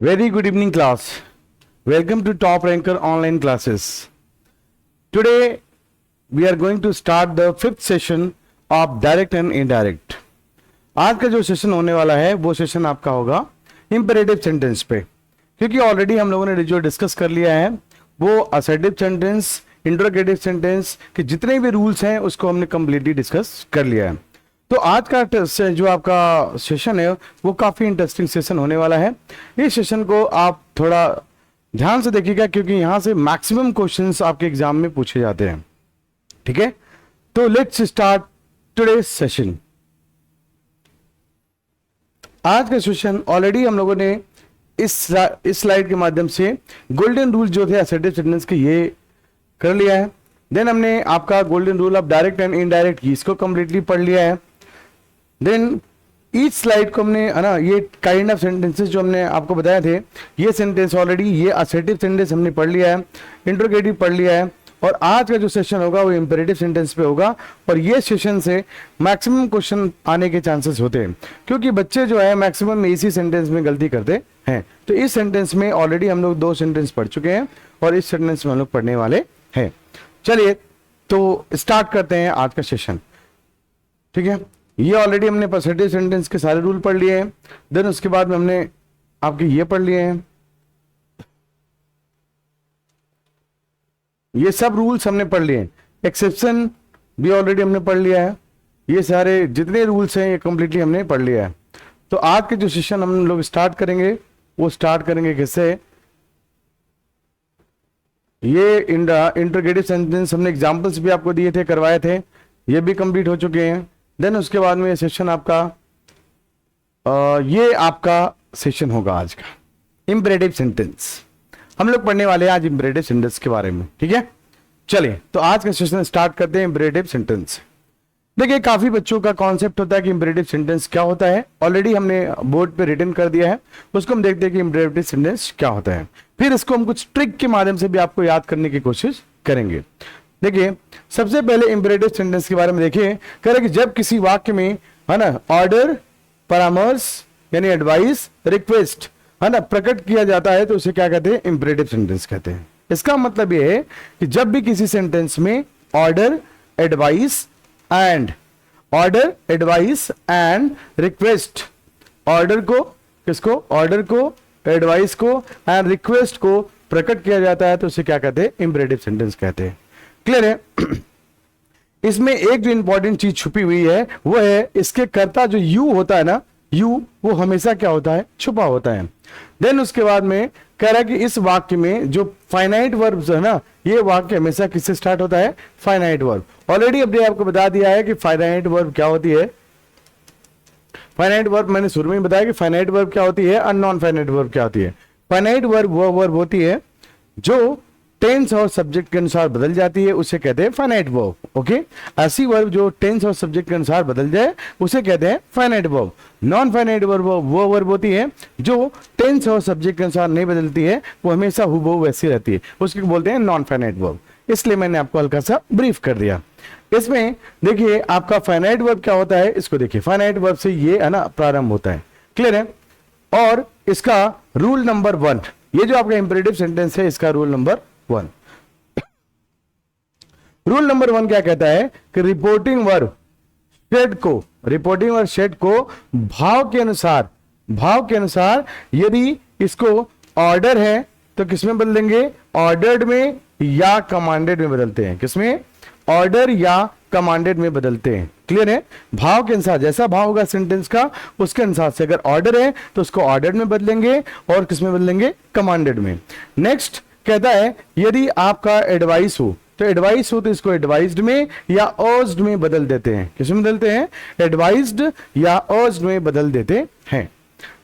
Very good evening, class. Welcome to Top Ranker Online Classes. Today, we are going to start the fifth session of Direct and Indirect. आज का जो session होने वाला है वो session आपका होगा इंपेरेटिव सेंटेंस पे, क्योंकि ऑलरेडी हम लोगों ने जो डिस्कस कर लिया है वो असर्टिव सेंटेंस, इंट्रोगेटिव सेंटेंस के जितने भी रूल्स हैं उसको हमने कंप्लीटली डिस्कस कर लिया है। तो आज का जो आपका सेशन है वो काफ़ी इंटरेस्टिंग सेशन होने वाला है। इस सेशन को आप थोड़ा ध्यान से देखिएगा, क्योंकि यहाँ से मैक्सिमम क्वेश्चंस आपके एग्जाम में पूछे जाते हैं। ठीक है, तो लेट्स स्टार्ट टुडे सेशन। आज का सेशन ऑलरेडी हम लोगों ने इस स्लाइड के माध्यम से गोल्डन रूल जो थे असर्टिव सेंटेंस के ये कर लिया है। देन हमने आपका golden rule of direct and indirect इसको कंप्लीटली पढ़ लिया है। देन ईच स्लाइड को हमने है ना, ये काइंड ऑफ सेंटेंसेस जो हमने आपको बताए थे, ये सेंटेंस ऑलरेडी ये असर्टिव सेंटेंस हमने पढ़ लिया है, इंट्रोगेटिव पढ़ लिया है, और आज का जो सेशन होगा वो इंपेरेटिव सेंटेंस पे होगा। और ये सेशन से मैक्सिमम क्वेश्चन आने के चांसेस होते हैं, क्योंकि बच्चे जो है मैक्सिमम इसी सेंटेंस में गलती करते हैं। तो इस सेंटेंस में ऑलरेडी हम लोग 2 सेंटेंस पढ़ चुके हैं और इस सेंटेंस में हम लोग पढ़ने वाले हैं। चलिए तो स्टार्ट करते हैं आज का सेशन। ठीक है, ये ऑलरेडी हमने पॉजिटिव सेंटेंस के सारे रूल पढ़ लिए हैं। देन उसके बाद में हमने आपके ये पढ़ लिए हैं, ये सब रूल्स हमने पढ़ लिए हैं। एक्सेप्शन भी ऑलरेडी हमने पढ़ लिया है। ये सारे जितने रूल्स हैं ये कंप्लीटली हमने पढ़ लिया है। तो आज के जो सेशन हम लोग स्टार्ट करेंगे वो स्टार्ट करेंगे किससे? ये इंट्रोगेटिव सेंटेंस हमने एग्जांपल्स भी आपको दिए थे, करवाए थे, ये भी कंप्लीट हो चुके हैं। देन उसके बाद में ये सेशन आपका ये आपका सेशन होगा आज का इंपेरेटिव सेंटेंस। हम लोग पढ़ने वाले हैं आज इंपेरेटिव सेंटेंस के बारे में। ठीक है, चलिए तो आज का सेशन स्टार्ट करते हैं इंपेरेटिव सेंटेंस। देखिए, काफी बच्चों का कॉन्सेप्ट होता है कि इंपेरेटिव सेंटेंस क्या होता है। ऑलरेडी हमने बोर्ड पे रिटन कर दिया है, उसको हम देखते हैं कि इंपेरेटिव सेंटेंस क्या होता है। फिर इसको हम कुछ ट्रिक के माध्यम से भी आपको याद करने की कोशिश करेंगे। देखिए, सबसे पहले इंपेरेटिव सेंटेंस के बारे में देखिए, कह रहे कि जब किसी वाक्य में है ना ऑर्डर, परामर्श यानी एडवाइस, रिक्वेस्ट है ना प्रकट किया जाता है तो उसे क्या कहते हैं? इंपेरेटिव सेंटेंस कहते हैं। इसका मतलब यह है कि जब भी किसी सेंटेंस में order, advice and request, order को किसको? ऑर्डर को, एडवाइस को एंड रिक्वेस्ट को प्रकट किया जाता है तो उसे क्या कहते हैं? इंपेरेटिव सेंटेंस कहते हैं। क्लियर है? इसमें एक जो इंपॉर्टेंट चीज छुपी हुई है वो है इसके कर्ता जो यू होता है ना, यू वो हमेशा क्या होता है? छुपा होता है। देन उसके बाद में कह रहा है कि इस वाक्य में जो फाइनाइट वर्ब है ना, ये वाक्य हमेशा किससे स्टार्ट होता है? Finite verb. ऑलरेडी अपने आपको बता दिया है कि फाइनाइट वर्ब क्या होती है। फाइनाइट वर्ब मैंने शुरू में बताया कि फाइनाइट वर्ब क्या होती है और नॉन फाइनाइट वर्ब क्या होती है। फाइनाइट वर्ब वो वर्ब होती है जो टेंस और सब्जेक्ट के अनुसार बदल जाती है, उसे कहते हैं फाइनाइट वर्ब। ओके, ऐसी वर्ब जो टेंस और सब्जेक्ट के अनुसार बदल जाए उसे कहते हैं finite verb. Non finite verb वो वर्ब होती है जो टेंस और सब्जेक्ट के अनुसार नहीं बदलती है, वो हमेशा हुबहू वैसी रहती है, उसको बोलते हैं नॉन फाइनाइट वर्ब। इसलिए मैंने आपको हल्का सा ब्रीफ कर दिया। इसमें देखिए आपका फाइनाइट वर्ब क्या होता है, इसको देखिए। फाइनाइट वर्ब से ये है ना प्रारंभ होता है। क्लियर है? और इसका रूल नंबर 1, ये जो आपका इंपेरेटिव सेंटेंस है इसका रूल नंबर 1, रूल नंबर 1 क्या कहता है कि रिपोर्टिंग वर्ब शेड को भाव के अनुसार यदि इसको ऑर्डर है तो किसमें बदलेंगे? ऑर्डर्ड में या कमांडेड में बदलते हैं। किसमें? ऑर्डर या कमांडेड में बदलते हैं। क्लियर है? भाव के अनुसार, जैसा भाव होगा सेंटेंस का उसके अनुसार से, अगर ऑर्डर है तो उसको ऑर्डर्ड में बदलेंगे और किसमें बदलेंगे? कमांडेड में। नेक्स्ट कहता है यदि आपका एडवाइस हो तो इसको एडवाइज्ड में या अर्ज्ड में बदल देते हैं। किसमें बदलते हैं? एडवाइज्ड या अर्ज्ड में बदल देते हैं।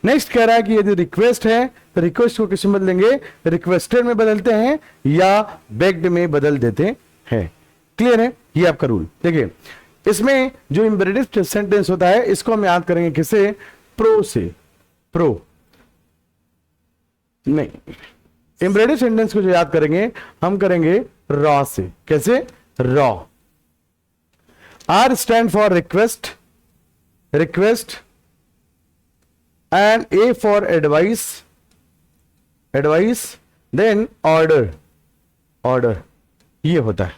नेक्स्ट कह रहा है कि यदि रिक्वेस्ट है तो रिक्वेस्ट को किसमें बदलेंगे? रिक्वेस्टेड में बदलते हैं या बेग्ड में बदल देते हैं। क्लियर है? ये आपका रूल। देखिए, इसमें जो इंपेरेटिव सेंटेंस होता है इसको हम याद करेंगे किससे? प्रो से। प्रो नहीं, इंपेरेटिव सेंटेंस को जो याद करेंगे हम करेंगे रॉ से। कैसे? RAO. R stand for request and A for advice advice, then order, order, ये होता है।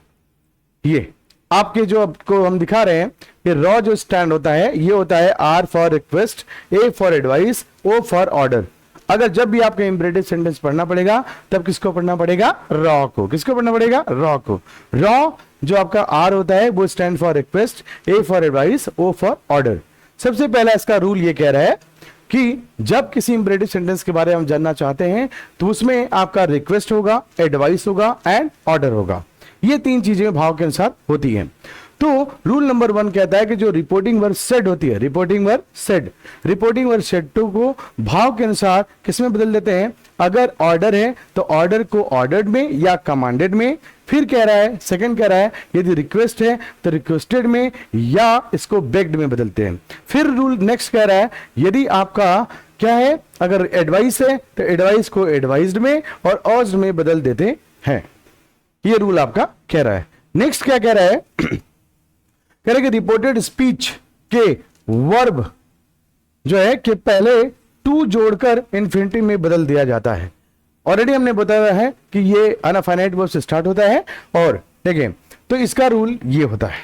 ये आपके जो आपको हम दिखा रहे हैं, ये रॉ जो स्टैंड होता है ये होता है R for request, A for advice, O for order. अगर जब भी आपको इंपरेटिव सेंटेंस पढ़ना पड़ेगा तब किसको पढ़ना पड़ेगा? रॉ को। किसको पढ़ना पड़ेगा? रॉ को। रॉ जो आपका आर होता है वो stand for request, A for advice, O for order. सबसे पहला इसका रूल ये कह रहा है कि जब किसी इंपरेटिव सेंटेंस के बारे में हम जानना चाहते हैं तो उसमें आपका रिक्वेस्ट होगा, एडवाइस होगा एंड ऑर्डर होगा। ये तीन चीजें भाव के अनुसार होती हैं। तो रूल नंबर 1 कहता है कि जो रिपोर्टिंग वर्ब सेड होती है, reporting verb said, reporting verb said to को भाव के अनुसार किसमें बदल देते हैं? अगर ऑर्डर है तो ऑर्डर को ऑर्डर्ड में या कमांडेड में। फिर कह रहा है, सेकंड कह रहा है यदि रिक्वेस्ट है तो रिक्वेस्टेड में या इसको बेग्ड में बदलते हैं। फिर रूल नेक्स्ट कह रहा है यदि आपका क्या है, अगर एडवाइस है तो एडवाइस को एडवाइज्ड में और अर्ज्ड में बदल देते हैं। ये रूल आपका कह रहा है। नेक्स्ट क्या कह रहा है? कह रहा है कि रिपोर्टेड स्पीच के वर्ब जो है कि पहले टू जोड़कर इन्फिनिटिव में बदल दिया जाता है। ऑलरेडी हमने बताया है कि ये अनफाइनाइट वर्ब से स्टार्ट होता है और देखें तो इसका रूल ये होता है।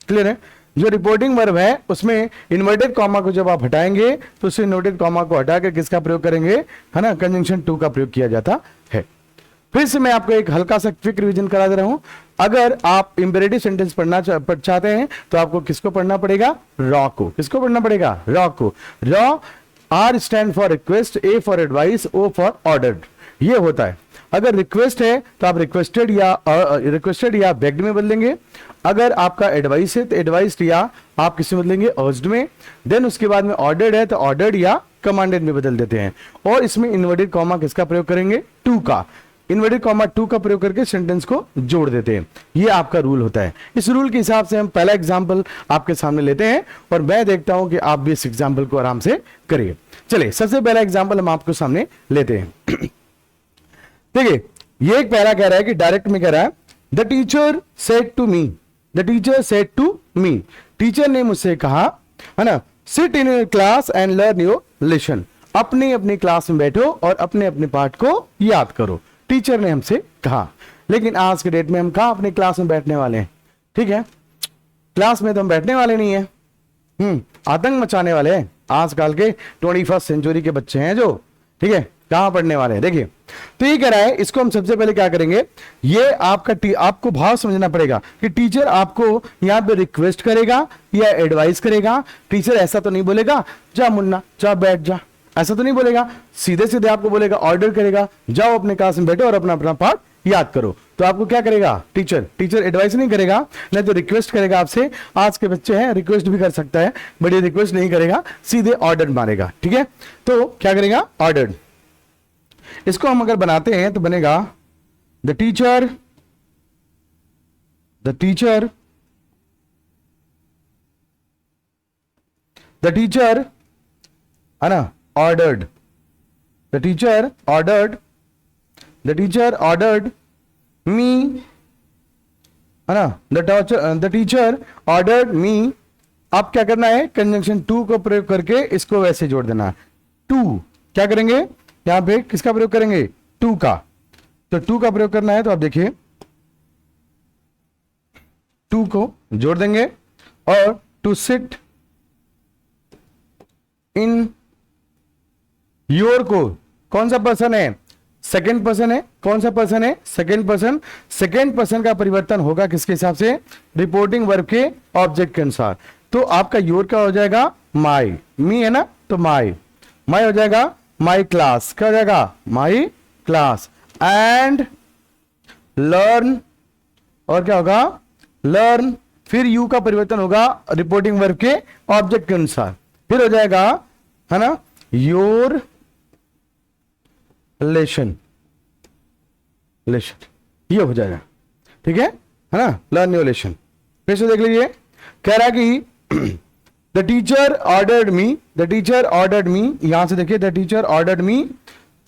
क्लियर है? जो रिपोर्टिंग वर्ब है उसमें इन्वर्टेड कॉमा को जब आप हटाएंगे तो उस इन्वर्टेड कॉमा को हटाकर किसका प्रयोग करेंगे? है ना, कंजंक्शन टू का प्रयोग किया जाता है। फिर से मैं आपको एक हल्का सा क्विक रिवीजन करा दे रहा हूं। अगर आप इंपेरेटिव सेंटेंस पढ़ना चाहते हैं तो आपको किसको पढ़ना पड़ेगा? रॉ को। किसको पढ़ना पड़ेगा? रॉ को। RAO R stand for request, A for advice, O for ordered. ये होता है। अगर रिक्वेस्ट है तो आप रिक्वेस्टेड या बेग्ड में बदलेंगे। अगर आपका एडवाइस है तो एडवाइस्ड या आप किसमें बदलेंगे? अर्ज्ड में। देन उसके बाद में ऑर्डर्ड है तो ऑर्डर्ड या कमांडेड में बदल देते हैं। और इसमें इन्वर्टेड कॉमा किसका प्रयोग करेंगे? टू का। इन्वर्टेड कॉमा टू का प्रयोग करके सेंटेंस को जोड़ देते हैं। ये आपका रूल होता है। इस रूल के हिसाब से हम पहला एग्जांपल आपके सामने लेते हैं और मैं देखता हूं कि आप भी इस एग्जांपल को आराम से करिए। चलिए सबसे पहला एग्जांपल हम आपको सामने लेते हैं। देखिए ये एक पहला कह रहा है कि डायरेक्ट में कह रहा है the teacher said to me, the teacher said to me, teacher ने मुझसे कहा, है ना, sit in your class and learn your lesson, अपनी अपनी क्लास में बैठो और अपने अपने पाठ को याद करो। टीचर ने हमसे कहा। लेकिन आज के डेट में हम कहां अपनी क्लास में बैठने वाले हैं? ठीक है, क्लास में तो हम बैठने वाले नहीं है, आतंक मचाने वाले हैं। आजकल के 21st सेंचुरी के बच्चे हैं जो, ठीक है, कहां पढ़ने वाले हैं? देखिए तो ये कह रहा है, इसको हम सबसे पहले क्या करेंगे, ये आपको भाव समझना पड़ेगा कि टीचर आपको यहां पे रिक्वेस्ट करेगा या एडवाइस करेगा। टीचर ऐसा तो नहीं बोलेगा जा मुन्ना जा बैठ जा, ऐसा तो नहीं बोलेगा। सीधे सीधे आपको बोलेगा, ऑर्डर करेगा, जाओ अपने क्लास में बैठो और अपना अपना पाठ याद करो। तो आपको क्या करेगा? टीचर एडवाइस नहीं करेगा, नहीं तो रिक्वेस्ट करेगा आपसे। आज के बच्चे हैं रिक्वेस्ट भी कर सकता है, बट ये रिक्वेस्ट नहीं करेगा, सीधे ऑर्डर मारेगा। ठीक है, तो क्या करेगा? ऑर्डर। इसको हम अगर बनाते हैं तो बनेगा द टीचर है ना, ordered, the teacher ordered me, है ना, the teacher ordered me। अब क्या करना है? कंजंक्शन टू को प्रयोग करके इसको वैसे जोड़ देना है। टू क्या करेंगे? यहां पे किसका प्रयोग करेंगे? टू का। तो टू का प्रयोग करना है तो आप देखिए टू को जोड़ देंगे और टू सिट इन योर को कौन सा पर्सन है? सेकेंड पर्सन है। कौन सा पर्सन है? Second person. सेकेंड पर्सन का परिवर्तन होगा किसके हिसाब से? रिपोर्टिंग वर्ब के ऑब्जेक्ट के अनुसार। तो आपका योर क्या हो जाएगा? माई। मी है ना, तो माई हो जाएगा माई क्लास। क्या हो जाएगा? माई क्लास। एंड लर्न, और क्या होगा? लर्न। फिर यू का परिवर्तन होगा रिपोर्टिंग वर्ब के ऑब्जेक्ट के अनुसार। फिर हो जाएगा, है ना, योर लेशन, ये हो जाएगा। ठीक है ना, लर्न योर लेशन। फिर से देख लीजिए, कह रहा है कि the teacher ordered me, the teacher ordered मी, यहां से देखिए द टीचर ऑर्डर्ड मी।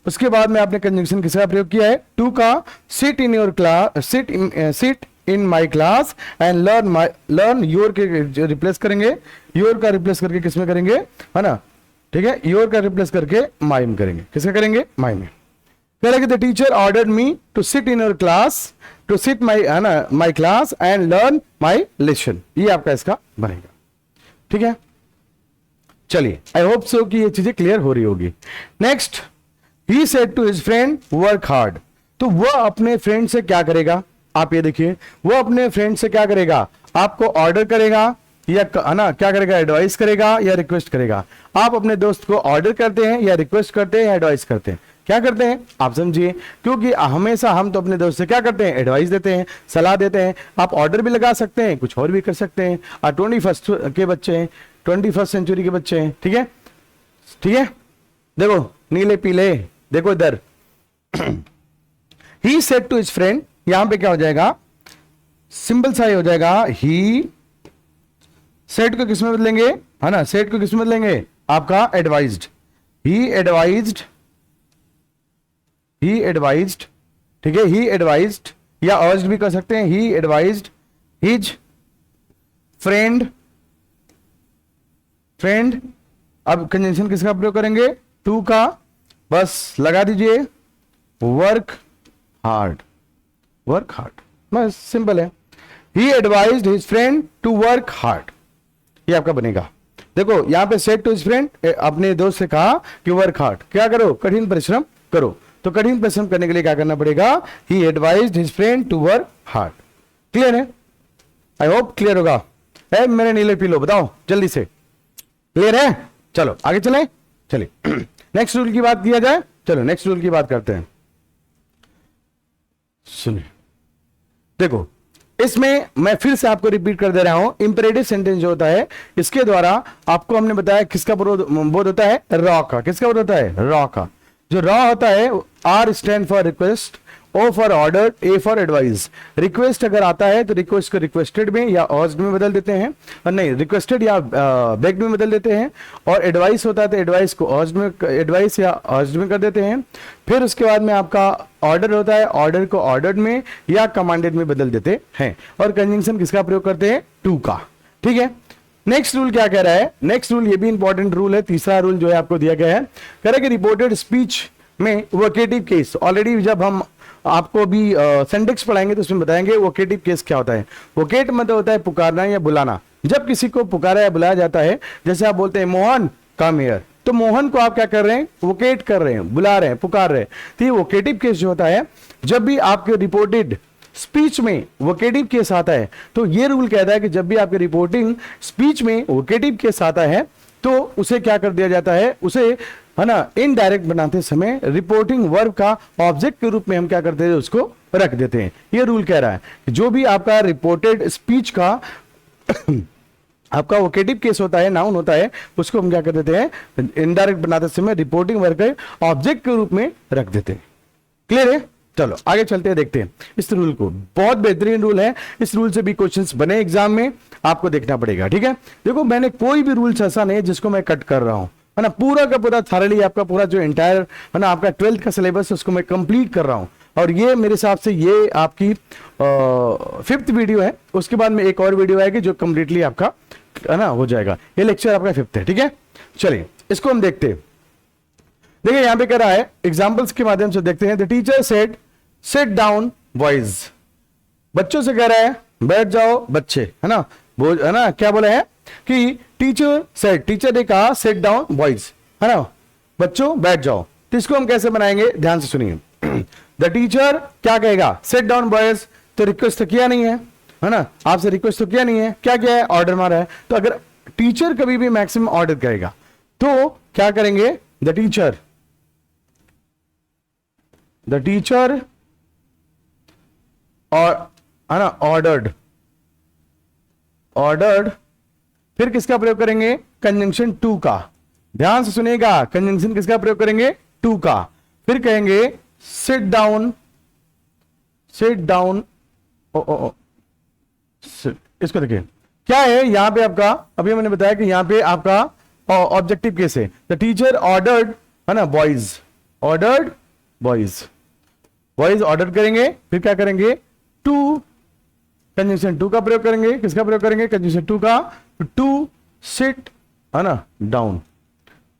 उसके बाद में आपने कंजंक्शन किसका प्रयोग किया है? टू का। Seat in your class, sit in my class and learn your के रिप्लेस करेंगे, योर का रिप्लेस करके किसमें करेंगे? है ना, ठीक है, योर का रिप्लेस करके माई में करेंगे। किसका करेंगे? माई में। कह रहा है कि the teacher ordered me to sit in your class, to sit my class and learn my lesson. ये आपका इसका बनेगा। ठीक है, चलिए, आई होप सो कि ये चीजें क्लियर हो रही होगी। Next, he said to his friend work hard. तो वह अपने फ्रेंड से क्या करेगा, आप ये देखिए, वो अपने फ्रेंड से क्या करेगा, आपको ऑर्डर करेगा या है ना क्या करेगा, एडवाइस करेगा या रिक्वेस्ट करेगा। आप अपने दोस्त को ऑर्डर करते हैं या रिक्वेस्ट करते हैं या एडवाइस करते हैं, क्या करते हैं आप समझिए, क्योंकि हमेशा हम तो अपने दोस्त से क्या करते हैं, एडवाइस देते हैं, सलाह देते हैं। आप ऑर्डर भी लगा सकते हैं, कुछ और भी कर सकते हैं। और 21st के बच्चे हैं, 21st सेंचुरी के बच्चे हैं। ठीक है, ठीक है, देखो नीले पीले, देखो इधर। He said to his friend, यहां पे क्या हो जाएगा, सिंपल सा ही हो जाएगा। ही सेट को किसमें बदलेंगे, है ना, सेट को किसमें बदलेंगे, आपका एडवाइज्ड। ही एडवाइज्ड, ही एडवाइज्ड, ठीक है, ही एडवाइज्ड या अर्ज्ड भी कर सकते हैं। He advised his friend, friend, अब कंजंक्शन किसका प्रयोग करेंगे, टू का, बस लगा दीजिए वर्क हार्ड, वर्क हार्ड, बस सिंपल है। He advised his friend to work hard, ये आपका बनेगा। देखो यहां पे सेड टू हिज फ्रेंड, अपने दोस्त से कहा कि वर्क हार्ड, क्या करो, कठिन परिश्रम करो। तो कठिन परिश्रम करने के लिए क्या करना पड़ेगा, he advised his friend to work hard. Clear है, आई होप क्लियर होगा। है मेरे नीले पीलो, बताओ जल्दी से, क्लियर है। चलो आगे चलें, चलिए नेक्स्ट रूल की बात किया जाए। चलो नेक्स्ट रूल की बात करते हैं। सुनिए, देखो इसमें मैं फिर से आपको रिपीट कर दे रहा हूं, इंपेरेटिव सेंटेंस जो होता है, इसके द्वारा आपको हमने बताया किसका बोध होता है, रॉ का। किसका बोध होता है, रॉ का। जो रॉ होता है, R stand for request, O for order, A for advice. Request अगर आता है तो रिक्वेस्ट को रिक्वेस्टेड में या अर्ज्ड में बदल देते हैं, और नहीं रिक्वेस्टेड या बेग्ड में बदल देते हैं। और एडवाइस होता है तो एडवाइस को अर्ज्ड में, एडवाइस या अर्ज्ड में कर देते हैं। फिर उसके बाद में आपका ऑर्डर होता है, ऑर्डर को ऑर्डर्ड में या कमांडेड में बदल देते हैं। और कंजंक्शन किसका प्रयोग करते हैं, टू का। ठीक है, नेक्स्ट रूल क्या कह रहा है, नेक्स्ट रूल ये भी इंपॉर्टेंट रूल है, तीसरा रूल जो है आपको दिया गया है, कह रहा है कि रिपोर्टेड स्पीच में वोकेटिव केस, ऑलरेडी जब हम आपको भी सिंटेक्स पढ़ाएंगे तो उसमें बताएंगे वोकेटिव केस क्या होता है। वोकेट मतलब होता है पुकारना या बुलाना। जब किसी को पुकारा या बुलाया जाता है, जैसे आप बोलते हैं मोहन कम हियर, तो मोहन को आप क्या कर रहे हैं, वोकेट कर रहे हैं, बुला रहे हैं, पुकार रहे हैं। तो ये वोकेटिव केस जो होता है, जब भी आपके रिपोर्टेड स्पीच में वोकेटिव केस आता है, तो ये रूल कहता है कि जब भी आपके रिपोर्टिंग स्पीच में वोकेटिव केस आता है तो उसे क्या कर दिया जाता है, उसे है ना इनडायरेक्ट बनाते समय रिपोर्टिंग वर्ब का ऑब्जेक्ट के रूप में हम क्या करते हैं, उसको रख देते हैं। ये रूल कह रहा है कि जो भी आपका रिपोर्टेड स्पीच का आपका वोकेटिव केस होता है, नाउन होता है, उसको हम क्या कर देते हैं, इनडायरेक्ट बनाते समय रिपोर्टिंग वर्ब के ऑब्जेक्ट के रूप में रख देते हैं। क्लियर है, चलो आगे चलते हैं, देखते हैं इस रूल को। बहुत बेहतरीन रूल है, इस रूल से भी क्वेश्चंस बने एग्जाम में, आपको देखना पड़ेगा। ठीक है, देखो मैंने कोई भी रूल्स ऐसा नहीं है जिसको मैं कट कर रहा हूं, है ना, पूरा का पूरा थारली आपका पूरा जो एंटायर है ना आपका 12th का सिलेबस उसको मैं कंप्लीट कर रहा हूं। और ये मेरे हिसाब से ये आपकी 5th वीडियो है, उसके बाद में एक और वीडियो आएगी जो कंप्लीटली आपका है ना हो जाएगा। ये लेक्चर आपका 5th है। ठीक है, चलिए इसको हम देखते हैं। देखिए यहां पे कह रहा है, एग्जाम्पल्स के माध्यम से देखते हैं। The teacher said sit down boys, बच्चों से कह रहा है बैठ जाओ बच्चे, है ना, है ना, क्या बोला है कि टीचर सेड, टीचर ने कहा सिट डाउन बॉयज, है ना, बच्चों बैठ जाओ। तो इसको हम कैसे बनाएंगे, ध्यान से सुनिए। द टीचर क्या कहेगा, सिट डाउन बॉयज, तो रिक्वेस्ट तो किया नहीं है ना, आपसे रिक्वेस्ट तो किया नहीं है, क्या किया है, ऑर्डर मारा है। तो अगर टीचर कभी भी मैक्सिमम ऑर्डर करेगा तो क्या करेंगे, द टीचर और है ना ऑर्डर्ड, फिर किसका प्रयोग करेंगे, कंजंक्शन टू का। ध्यान से सुनिएगा, कंजंक्शन किसका प्रयोग करेंगे, टू का। फिर कहेंगे सिट डाउन, इसको देखिए क्या है यहां पे आपका, अभी मैंने बताया कि यहां पे आपका ऑब्जेक्टिव केस है। द टीचर ऑर्डर्ड, है ना, ऑर्डर्ड बॉयज ऑर्डर करेंगे, फिर क्या करेंगे, टू, कंजंक्शन टू का प्रयोग करेंगे। किसका प्रयोग करेंगे, कंजंक्शन टू का। टू सिट, है ना, डाउन,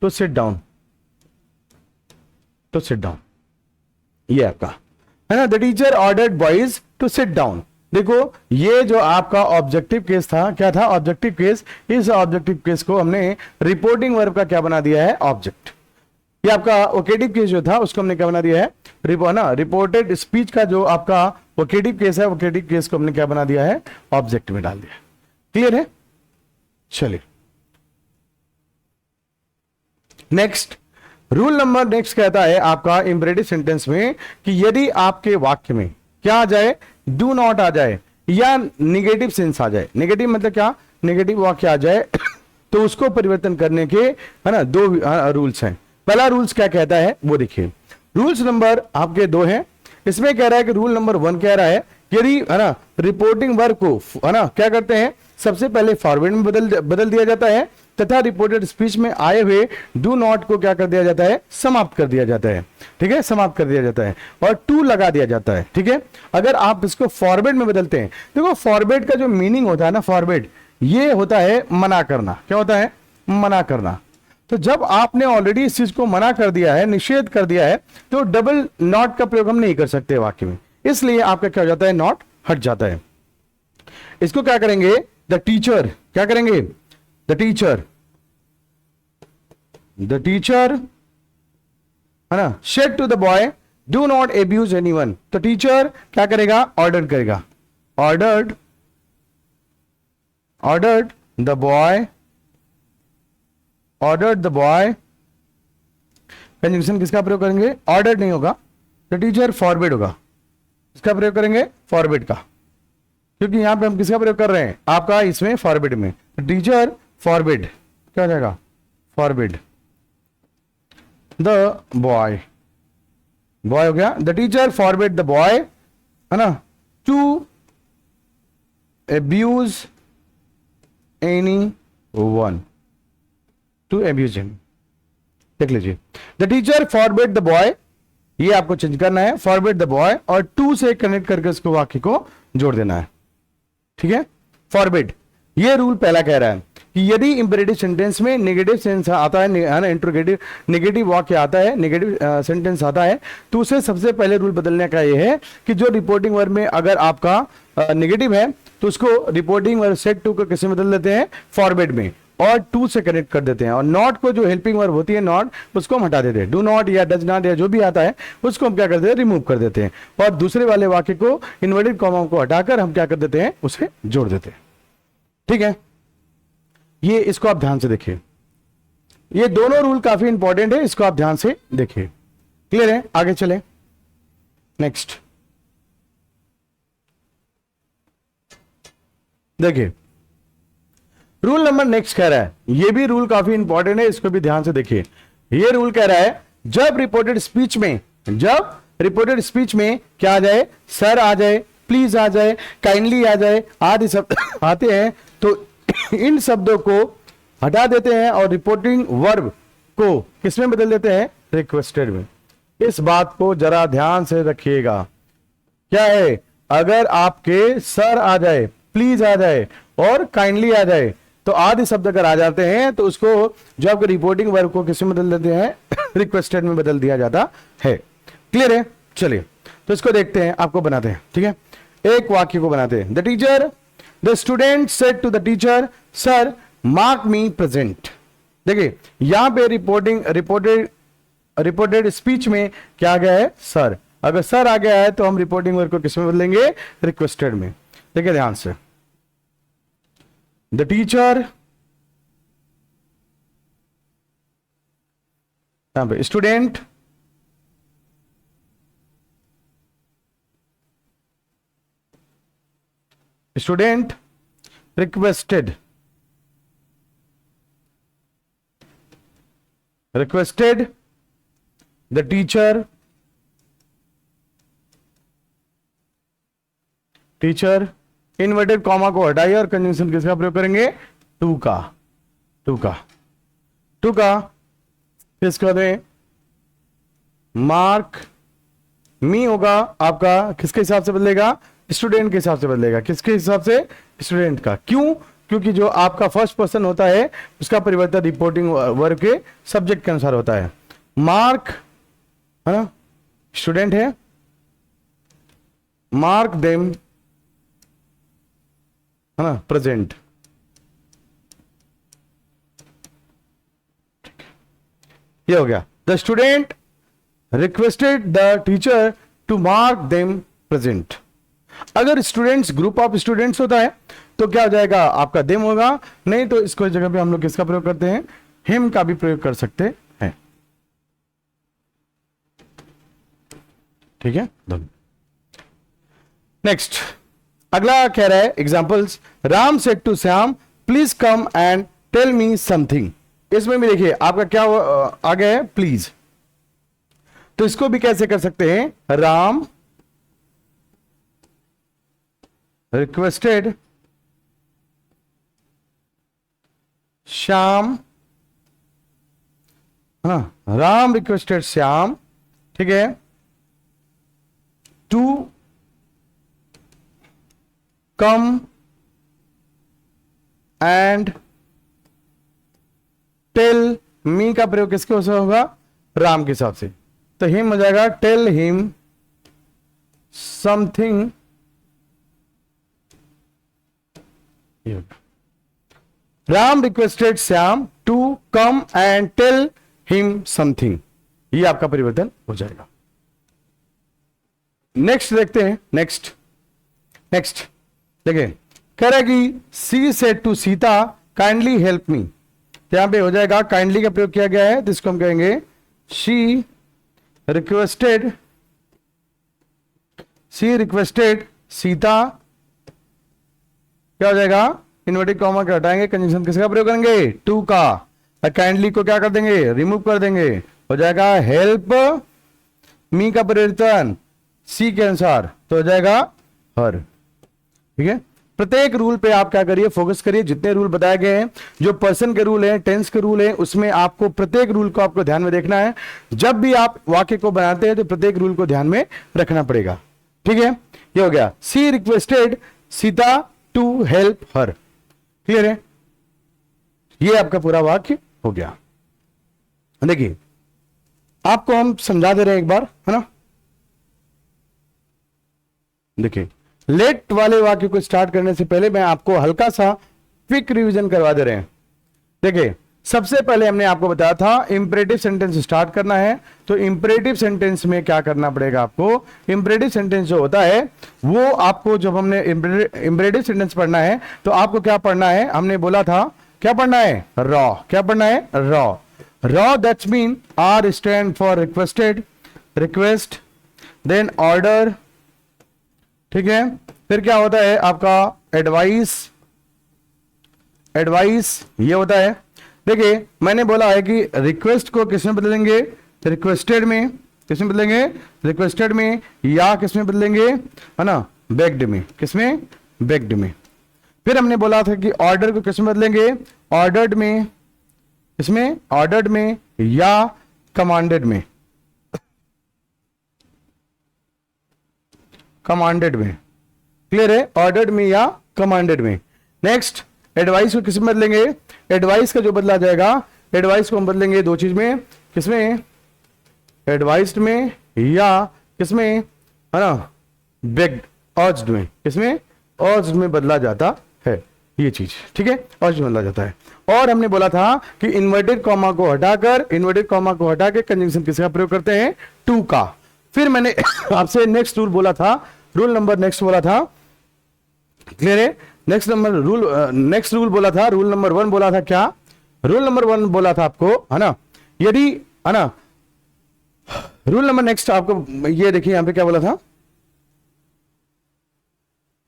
तो सिट डाउन, ये आपका है ना, the teacher ordered boys to sit down. देखो ये जो आपका ऑब्जेक्टिव केस था, क्या था ऑब्जेक्टिव केस, इस ऑब्जेक्टिव केस को हमने रिपोर्टिंग वर्ब का क्या बना दिया है, ऑब्जेक्ट। ये आपका वोकेटिव केस जो था उसको हमने क्या बना दिया है, ना रिपोर्टेड स्पीच का जो आपका वोकेटिव केस है, वोकेटिव केस को हमने क्या बना दिया है, ऑब्जेक्ट में डाल दिया। क्लियर है? चलिए नेक्स्ट रूल नंबर नेक्स्ट कहता है आपका इंपरेटिव सेंटेंस में कि यदि आपके वाक्य में क्या आ जाए, डू नॉट आ जाए या निगेटिव सेंस आ जाए, नेगेटिव मतलब क्या, नेगेटिव वाक्य आ जाए तो उसको परिवर्तन करने के है ना दो रूल्स हैं। पहला रूल्स क्या कहता है वो देखिए, रूल्स नंबर आपके दो हैं। इसमें कह रहा है कि रूल नंबर 1 कह रहा है यदि है ना रिपोर्टिंग वर्ब को है ना क्या करते हैं, सबसे पहले फॉरवर्ड में बदल दिया जाता है तथा रिपोर्टेड स्पीच में आए हुए डू नॉट को क्या कर दिया जाता है, समाप्त कर दिया जाता है। ठीक है, समाप्त कर दिया जाता है और टू लगा दिया जाता है। ठीक है, अगर आप इसको फॉरवर्ड में बदलते हैं, देखो फॉरवर्ड का जो मीनिंग होता है ना, फॉरवर्ड ये होता है मना करना। क्या होता है, मना करना। तो जब आपने ऑलरेडी इस चीज को मना कर दिया है, निषेध कर दिया है, तो डबल नॉट का प्रयोग हम नहीं कर सकते वाक्य में, इसलिए आपका क्या हो जाता है, नॉट हट जाता है। इसको क्या करेंगे, द टीचर, क्या करेंगे, द टीचर है ना said to the boy do not abuse anyone. तो टीचर क्या करेगा, ऑर्डर करेगा, ordered the boy, ordered the boy, conjunction किसका प्रयोग करेंगे, ऑर्डर्ड नहीं होगा, द टीचर फॉरवर्ड होगा। किसका प्रयोग करेंगे, फॉरवर्ड का, क्योंकि यहां पे हम किसका प्रयोग कर रहे हैं, आपका इसमें फॉरवर्ड में, टीचर फॉरवर्ड, क्या हो जाएगा, फॉरवर्ड द बॉय, बॉय हो गया, the teacher forward the boy है ना to abuse any one, to abuse him. देख लीजिए, the teacher forward the boy, ये आपको चेंज करना है, फॉरवर्ड द बॉय और टू से कनेक्ट करके उसको वाक्य को जोड़ देना है। ठीक है, फॉरवर्ड, ये रूल पहला कह रहा है कि यदि इंपेरेटिव सेंटेंस में नेगेटिव सेंस आता है ना, इंट्रोगेटिव नेगेटिव वाक्य आता है, नेगेटिव सेंटेंस आता है, तो उसे सबसे पहले रूल बदलने का ये है कि जो रिपोर्टिंग वर्ब में अगर आपका नेगेटिव है तो उसको रिपोर्टिंग वर्ब सेड टू को किसमें बदल देते हैं, फॉरवर्ड में, और टू से कनेक्ट कर देते हैं, और नॉट को जो हेल्पिंग वर्ब होती है नॉट, उसको हम हटा देते हैं, डू नॉट या डज नॉट या जो भी आता है उसको हम क्या करते हैं, रिमूव कर देते हैं, और दूसरे वाले वाक्य को इन्वर्टेड कॉमा को हटाकर हम क्या कर देते हैं, उसे जोड़ देते हैं। ठीक है, ये इसको आप ध्यान से देखिए, ये दोनों रूल काफी इंपॉर्टेंट है, इसको आप ध्यान से देखिए। क्लियर है, आगे चले नेक्स्ट। देखिए रूल नंबर नेक्स्ट कह रहा है, ये भी रूल काफी इंपॉर्टेंट है, इसको भी ध्यान से देखिए। ये रूल कह रहा है जब रिपोर्टेड स्पीच में क्या आ जाए, सर आ जाए, प्लीज आ जाए, काइंडली आ जाए, आदि शब्द आते हैं तो इन शब्दों को हटा देते हैं और रिपोर्टिंग वर्ब को किसमें बदल देते हैं, रिक्वेस्टेड में। इस बात को जरा ध्यान से रखिएगा। क्या है, अगर आपके सर आ जाए, प्लीज आ जाए और काइंडली आ जाए, तो आदि शब्द अगर आ जाते हैं तो उसको जो आपके रिपोर्टिंग वर्ब को किसमें बदल देते हैं, रिक्वेस्टेड में बदल दिया जाता है। क्लियर है, चलिए तो इसको देखते हैं, आपको बनाते हैं। ठीक है, एक वाक्य को बनाते हैं। The student said to the teacher sir mark me present. देखिए यहां पे रिपोर्टेड स्पीच में क्या आ गया है, सर। अगर सर आ गया है तो हम रिपोर्टिंग वर्ब को किसमें बदलेंगे, रिक्वेस्टेड में। देखिए ध्यान से, द टीचर, यहां पे student requested the teacher inverted comma को हटाइए और कंजंक्शन किसका प्रयोग करेंगे, टू का किसका दें, मार्क मी होगा आपका, किसके हिसाब से बदलेगा, स्टूडेंट के हिसाब से बदलेगा। किसके हिसाब से, स्टूडेंट का। क्यों, क्योंकि जो आपका फर्स्ट पर्सन होता है उसका परिवर्तन रिपोर्टिंग वर्ब के सब्जेक्ट के अनुसार होता है। मार्क है ना स्टूडेंट है, मार्क देम, है ना, प्रेजेंट। ये हो गया, the student requested the teacher to mark them present. अगर स्टूडेंट्स ग्रुप ऑफ स्टूडेंट्स होता है तो क्या हो जाएगा, आपका देम होगा, नहीं तो इसको जगह पे हम लोग किसका प्रयोग करते हैं, हिम का भी प्रयोग कर सकते हैं। ठीक है, नेक्स्ट अगला कह रहा है examples, Ram said to Shyam please come and tell me something. इसमें भी देखिए आपका क्या आ गया है, प्लीज। तो इसको भी कैसे कर सकते हैं, राम रिक्वेस्टेड श्याम, हाँ, राम रिक्वेस्टेड श्याम, ठीक है, to come and tell me का प्रयोग किसके उससे होगा, राम के हिसाब से। तो हिम हो जाएगा tell him something, Ram requested Shyam to come and tell him something, ये आपका परिवर्तन हो जाएगा। नेक्स्ट देखते हैं, नेक्स्ट देखिए, कह रहा है कि she said to Sita kindly help me. यहां पे हो जाएगा काइंडली का प्रयोग किया गया है, तो इसको हम कहेंगे शी रिक्वेस्टेड सीता, क्या हो जाएगा, इन्वर्टेड कॉमा के हटाएंगे, कंजंक्शन किसका प्रयोग करेंगे, टू का, और काइंडली को क्या कर देंगे, रिमूव कर देंगे, हो जाएगा हेल्प मी का परिवर्तन सी के अनुसार, तो हो जाएगा हर। ठीक है, प्रत्येक रूल पे आप क्या करिए, फोकस करिए। जितने रूल बताए गए हैं, जो पर्सन के रूल हैं, टेंस के रूल हैं, उसमें आपको प्रत्येक रूल को आपको ध्यान में देखना है। जब भी आप वाक्य को बनाते हैं तो प्रत्येक रूल को ध्यान में रखना पड़ेगा। ठीक है, ये हो गया, she requested Sita to help her. Clear है, ये आपका पूरा वाक्य हो गया। देखिए आपको हम समझा दे रहे हैं एक बार, है ना। देखिए लेट वाले वाक्य को स्टार्ट करने से पहले मैं आपको हल्का सा क्विक रिवीजन करवा दे रहे हैं। देखिए सबसे पहले हमने आपको बताया था इंपरेटिव सेंटेंस स्टार्ट करना है, तो इंपरेटिव सेंटेंस में क्या करना पड़ेगा आपको, इंपरेटिव सेंटेंस जो होता है वो आपको, जब हमने इंपरेटिव सेंटेंस पढ़ना है तो आपको क्या पढ़ना है, हमने बोला था क्या पढ़ना है, रॉ। क्या पढ़ना है, RAO that's mean R stand for requested, request, then order, ठीक है, फिर क्या होता है आपका एडवाइस, ये होता है। देखिए मैंने बोला है कि रिक्वेस्ट को किसमें बदलेंगे, रिक्वेस्टेड में, किसमें बदलेंगे, रिक्वेस्टेड में, या किसमें बदलेंगे, है ना, बेग्ड में, किसमें, बेग्ड में। फिर हमने बोला था कि ऑर्डर को किसमें बदलेंगे, ऑर्डर्ड में, इसमें ऑर्डर्ड में, या कमांडेड में, कमांडेड में। क्लियर है, ऑर्डर्ड में या कमांडेड में। नेक्स्ट एडवाइस को किसमें बदलेंगे, एडवाइस का जो बदला जाएगा, एडवाइस को हम बदलेंगे दो चीज में, किसमें, एडवाइस्ड में, या किसमें, है ना, बेग्ड, अर्ज्ड में, किसमें, अर्ज्ड में बदला जाता है ये चीज। ठीक है, अर्ज्ड में बदला जाता है। और हमने बोला था कि इन्वर्टेड कॉमा को हटाकर, इन्वर्टेड कॉमा को हटा के कंजंक्शन किसका प्रयोग करते हैं, टू का। फिर मैंने आपसे नेक्स्ट रूल बोला था, रूल नंबर नेक्स्ट बोला था, क्लियर है, नेक्स्ट रूल बोला था, रूल नंबर 1 बोला था, क्या रूल नंबर 1 बोला था आपको, है ना, यदि, है ना, रूल नंबर नेक्स्ट आपको ये देखिए यहां पे क्या बोला था,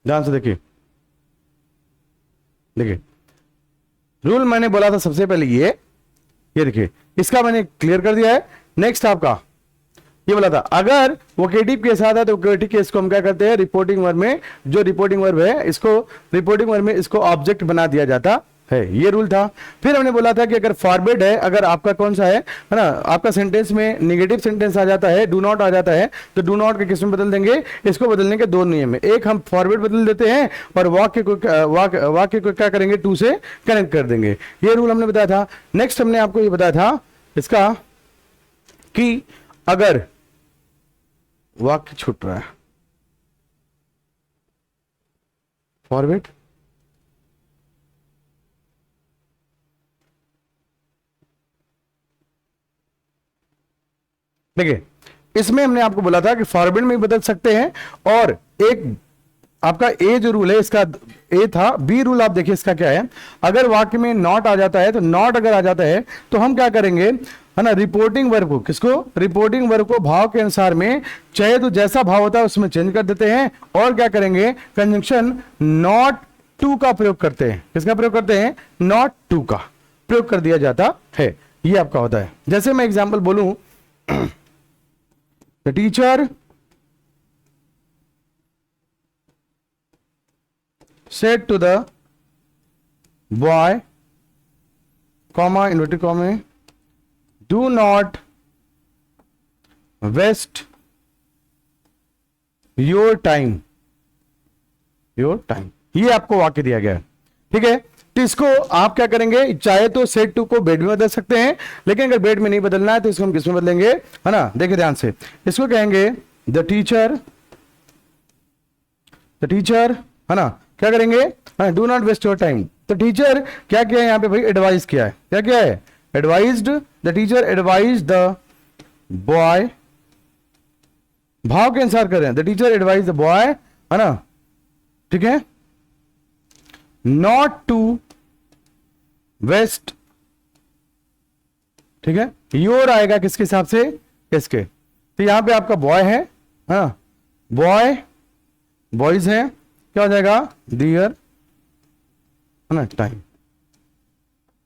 ध्यान से देखिए, रूल मैंने बोला था सबसे पहले ये देखिए, इसका मैंने क्लियर कर दिया है। नेक्स्ट आपका ये बोला था, अगर वोकेटिव केस आता है तो वोकेटिव केस को हम क्या करते हैं, रिपोर्टिंग वर्ब में, जो रिपोर्टिंग वर्ब है इसको रिपोर्टिंग वर्ब में इसको ऑब्जेक्ट बना दिया जाता है, ये रूल था। फिर हमने बोला था कि अगर फॉरवर्ड है, अगर आपका कौन सा है ना, आपका सेंटेंस में नेगेटिव सेंटेंस आ जाता है, डू नॉट आ जाता है, तो डू नॉट के किस में बदल देंगे, इसको बदलने के दो नियम है, एक हम फॉरवर्ड बदल देते हैं और वाक्य को क्या करेंगे, टू से कनेक्ट कर देंगे, ये रूल हमने बताया था। नेक्स्ट हमने आपको ये बताया था इसका कि अगर वाक्य छूट रहा है, फॉरवर्ड, देखिए इसमें हमने आपको बोला था कि फॉरवर्ड में बदल सकते हैं, और एक आपका ए जो रूल है इसका ए था, बी रूल आप देखिए इसका क्या है, अगर वाक्य में नॉट आ जाता है तो नॉट अगर आ जाता है तो हम क्या करेंगे, है ना, रिपोर्टिंग वर्ब को, किसको, रिपोर्टिंग वर्ब को भाव के अनुसार में चाहे तो जैसा भाव होता है उसमें चेंज कर देते हैं, और क्या करेंगे, कंजंक्शन नॉट टू का प्रयोग करते हैं, किसका प्रयोग करते हैं, नॉट टू का प्रयोग कर दिया जाता है, ये आपका होता है। जैसे मैं एग्जाम्पल बोलूं, the teacher said to the boy, comma, inverted comma, do not waste your time, ये आपको वाक्य दिया गया है, ठीक है। तो इसको आप क्या करेंगे, चाहे तो सेट टू को बेड में बदल सकते हैं, लेकिन अगर बेड में नहीं बदलना है तो इसको हम किस में बदलेंगे, है ना, देखिए ध्यान से, इसको कहेंगे द टीचर, है ना, क्या करेंगे, do not waste your time. तो टीचर क्या किया है यहाँ पे भाई, एडवाइस किया है, क्या किया है, advised, the teacher advise the boy, भाव के अनुसार कर रहे हैं, the teacher advise the boy, है ना, ठीक है, नॉट टू वेस्ट, ठीक है, योर आएगा किसके हिसाब से, किसके, तो यहां पे आपका बॉय है, हाँ, बॉय, बॉयज है, क्या हो जाएगा, डियर, है ना, टाइम,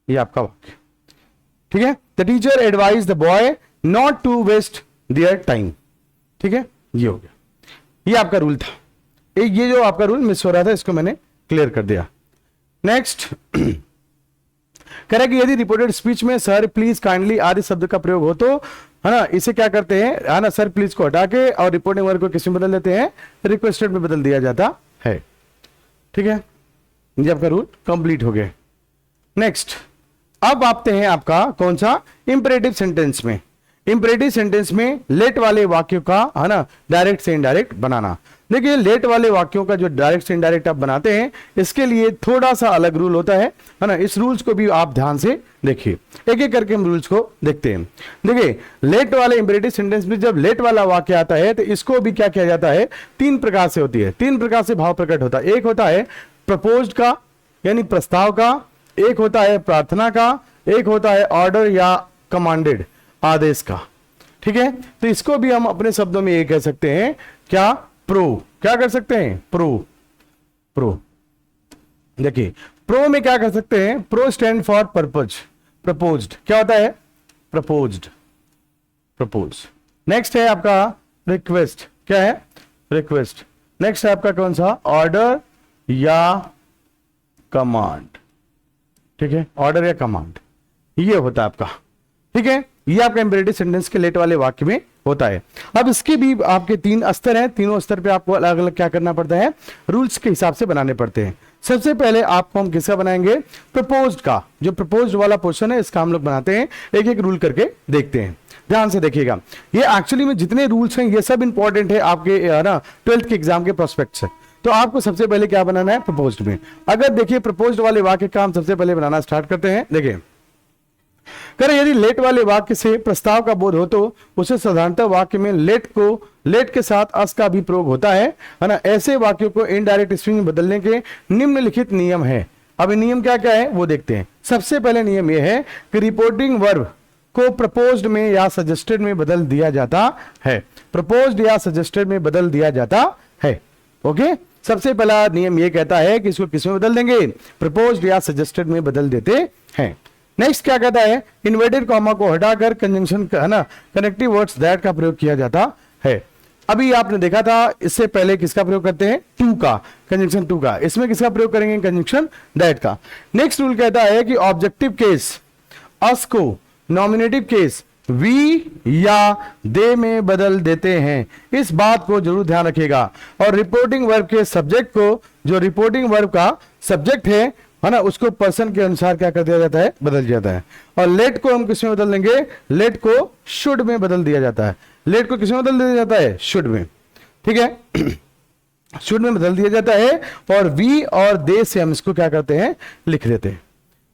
ये आपका वाक्य, ठीक है। The teacher advise the boy not to waste their time, ठीक है, ये हो गया, ये आपका रूल था, ये जो आपका रूल मिस हो रहा था इसको मैंने क्लियर कर दिया। नेक्स्ट कह रहा है कि यदि रिपोर्टेड स्पीच में सर प्लीज काइंडली आदि शब्द का प्रयोग हो तो, है ना, इसे क्या करते हैं, है ना, सर प्लीज को हटा के और रिपोर्टिंग वर्ब को किस में बदल देते हैं, रिक्वेस्टेड में बदल दिया जाता है, ठीक है, ये आपका रूल कंप्लीट हो गया। नेक्स्ट अब आते हैं आपका कौन सा, इंपरेटिव सेंटेंस में। इंपरेटिव सेंटेंस में लेट वाले वाक्यों का, है ना, डायरेक्ट से इनडायरेक्ट बनाना। देखिए लेट वाले वाक्यों का जो डायरेक्ट से इनडायरेक्ट आप बनाते हैं, इसके लिए थोड़ा सा अलग रूल होता है ना, इस रूल्स को भी आप ध्यान से देखिए, एक एक करके हम रूल्स को देखते हैं। देखिए लेट वाले इंपरेटिव सेंटेंस में जब लेट वाला वाक्य आता है तो इसको भी क्या किया जाता है, तीन प्रकार से होती है, तीन प्रकार से भाव प्रकट होता है। एक होता है प्रपोज्ड का, यानी प्रस्ताव का, एक होता है प्रार्थना का, एक होता है ऑर्डर या कमांडेड, आदेश का, ठीक है। तो इसको भी हम अपने शब्दों में ये कह सकते हैं, क्या, प्रो, क्या कर सकते हैं, प्रो। देखिए प्रो में क्या कर सकते हैं, pro stand for purpose, proposed, क्या होता है, प्रपोज्ड। नेक्स्ट है आपका रिक्वेस्ट, क्या है, रिक्वेस्ट। नेक्स्ट है आपका कौन सा, ऑर्डर या कमांड, ठीक है, ऑर्डर या कमांड, ये होता है आपका, ठीक है, ये आपका इंपरेटिव सेंटेंस के लेट वाले वाक्य में होता है। अब इसके भी आपके तीन स्तर हैं, तीनों स्तर पे आपको अलग अलग क्या करना पड़ता है, रूल्स के हिसाब से बनाने पड़ते हैं। सबसे पहले आपको हम किसका बनाएंगे, प्रपोज्ड का। जो प्रपोज्ड वाला पोर्शन है इसका हम लोग बनाते हैं, एक एक रूल करके देखते हैं, ध्यान से देखिएगा। ये एक्चुअली में जितने रूल्स हैं ये सब इंपॉर्टेंट है आपके, है ना, 12th के एग्जाम के प्रोस्पेक्ट से। तो आपको सबसे पहले क्या बनाना है, प्रपोज्ड में। अगर देखिए प्रपोज्ड वाले वाक्य का हम सबसे पहले बनाना स्टार्ट करते हैं। देखिए करें, यदि लेट वाले वाक्य से प्रस्ताव का बोध हो तो उसे साधारणतः वाक्य में लेट के साथ अस का भी प्रयोग होता है ना। ऐसे वाक्यों को इनडायरेक्ट स्ट्रिंग में बदलने के निम्नलिखित नियम है। अब नियम क्या क्या है वो देखते हैं। सबसे पहले नियम यह है कि रिपोर्टिंग वर्ब को प्रपोज्ड में या सजेस्टेड में बदल दिया जाता है। प्रपोज्ड या सजेस्टेड में बदल दिया जाता है। ओके, सबसे पहला नियम यह कहता है कि इसको किस में बदल देंगे, प्रपोज्ड या सजेस्टेड में बदल देते हैं। नेक्स्ट क्या कहता है, इन्वर्टेड कॉमा को हटाकर कंजंक्शन, है ना, कनेक्टिव वर्ड्स दैट का प्रयोग किया जाता है। अभी आपने देखा था इससे पहले किसका प्रयोग करते हैं, टू का, कंजंक्शन टू का। इसमें किसका प्रयोग करेंगे, कंजंक्शन दैट का। नेक्स्ट रूल कहता है कि ऑब्जेक्टिव केस अस को नॉमिनेटिव केस वी या दे में बदल देते हैं। इस बात को जरूर ध्यान रखिएगा। और रिपोर्टिंग वर्ब के सब्जेक्ट को, जो रिपोर्टिंग वर्ब का सब्जेक्ट है है ना, उसको पर्सन के अनुसार क्या कर दिया जाता है, बदल दिया जाता है। और लेट को हम किस में बदल देंगे, लेट को शुड में बदल दिया जाता है। लेट को किस में बदल दिया जाता है, शुड में, ठीक है, शुड में बदल दिया जाता है। और वी और दे से हम इसको क्या करते हैं, लिख देते हैं।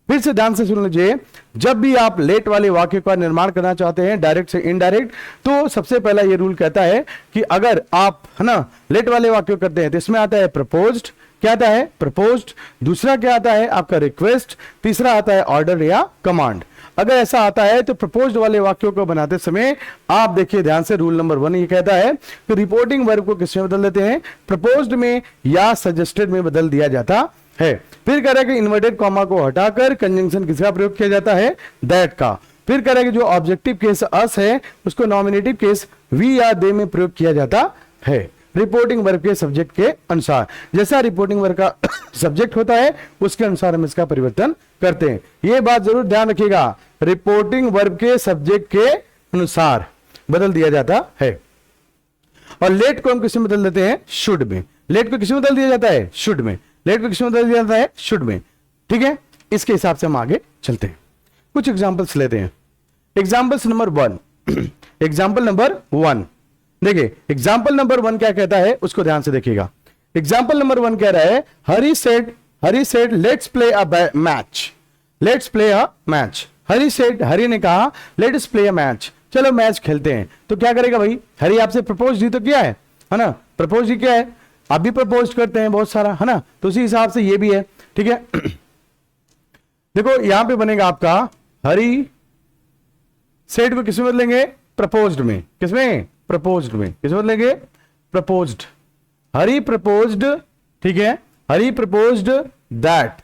फिर से ध्यान से सुन लीजिए, जब भी आप लेट वाले वाक्य का निर्माण करना चाहते हैं डायरेक्ट से इनडायरेक्ट, तो सबसे पहला ये रूल कहता है कि अगर आप, है ना, लेट वाले वाक्य करते हैं तो इसमें आता है प्रपोज्ड, क्या आता है, प्रपोज्ड। दूसरा क्या आता है आपका रिक्वेस्ट, तीसरा आता है ऑर्डर या कमांड। अगर ऐसा आता है तो प्रपोज्ड वाले वाक्यों को बनाते समय आप देखिए ध्यान से, रूल नंबर 1 ये कहता है कि रिपोर्टिंग वर्ब को किसमें बदल देते हैं, प्रपोज्ड में या सजेस्टेड में बदल दिया जाता है। फिर कह रहा है कि इन्वर्टेड कॉमा को हटाकर कंजंक्शन किसका प्रयोग किया जाता है, दैट का। फिर कह रहा है कि जो ऑब्जेक्टिव केस अस है उसको नॉमिनेटिव केस वी या दे में प्रयोग किया जाता है रिपोर्टिंग वर्ब के सब्जेक्ट के अनुसार। जैसा रिपोर्टिंग वर्ब का सब्जेक्ट होता है उसके अनुसार हम इसका परिवर्तन करते हैं। यह बात जरूर ध्यान रखिएगा, रिपोर्टिंग वर्ब के सब्जेक्ट के अनुसार बदल दिया जाता है। और लेट को हम किसमें बदल देते हैं, शुड में। लेट को किसमें बदल दिया जाता है, शुड में। लेट को किसमें बदल दिया जाता है, शुड में, ठीक है। इसके हिसाब से हम आगे चलते हैं, कुछ एग्जांपल्स लेते हैं। एग्जांपल्स नंबर 1, एग्जांपल नंबर 1 देखिए, एग्जांपल नंबर 1 क्या कहता है उसको ध्यान से देखिएगा। एग्जांपल नंबर 1 कह रहा है Hari said let's play a match, let's play a match. Hari said, Hari ने कहा लेट्स प्ले अ मैच, चलो मैच खेलते हैं। तो क्या करेगा भाई, हरी आपसे प्रपोज ही तो किया है ना, प्रपोज ही किया है, आप भी प्रपोज करते हैं बहुत सारा, है ना, तो उसी हिसाब से ये भी है, ठीक है। देखो यहां पे बनेगा आपका हरी सेड को किसमें बदलेंगे, प्रपोज्ड में। किसमें, प्रपोज्ड में। किसमें बदलेंगे, प्रपोज्ड। हरी प्रपोज्ड, ठीक है, हरी प्रपोज्ड दैट।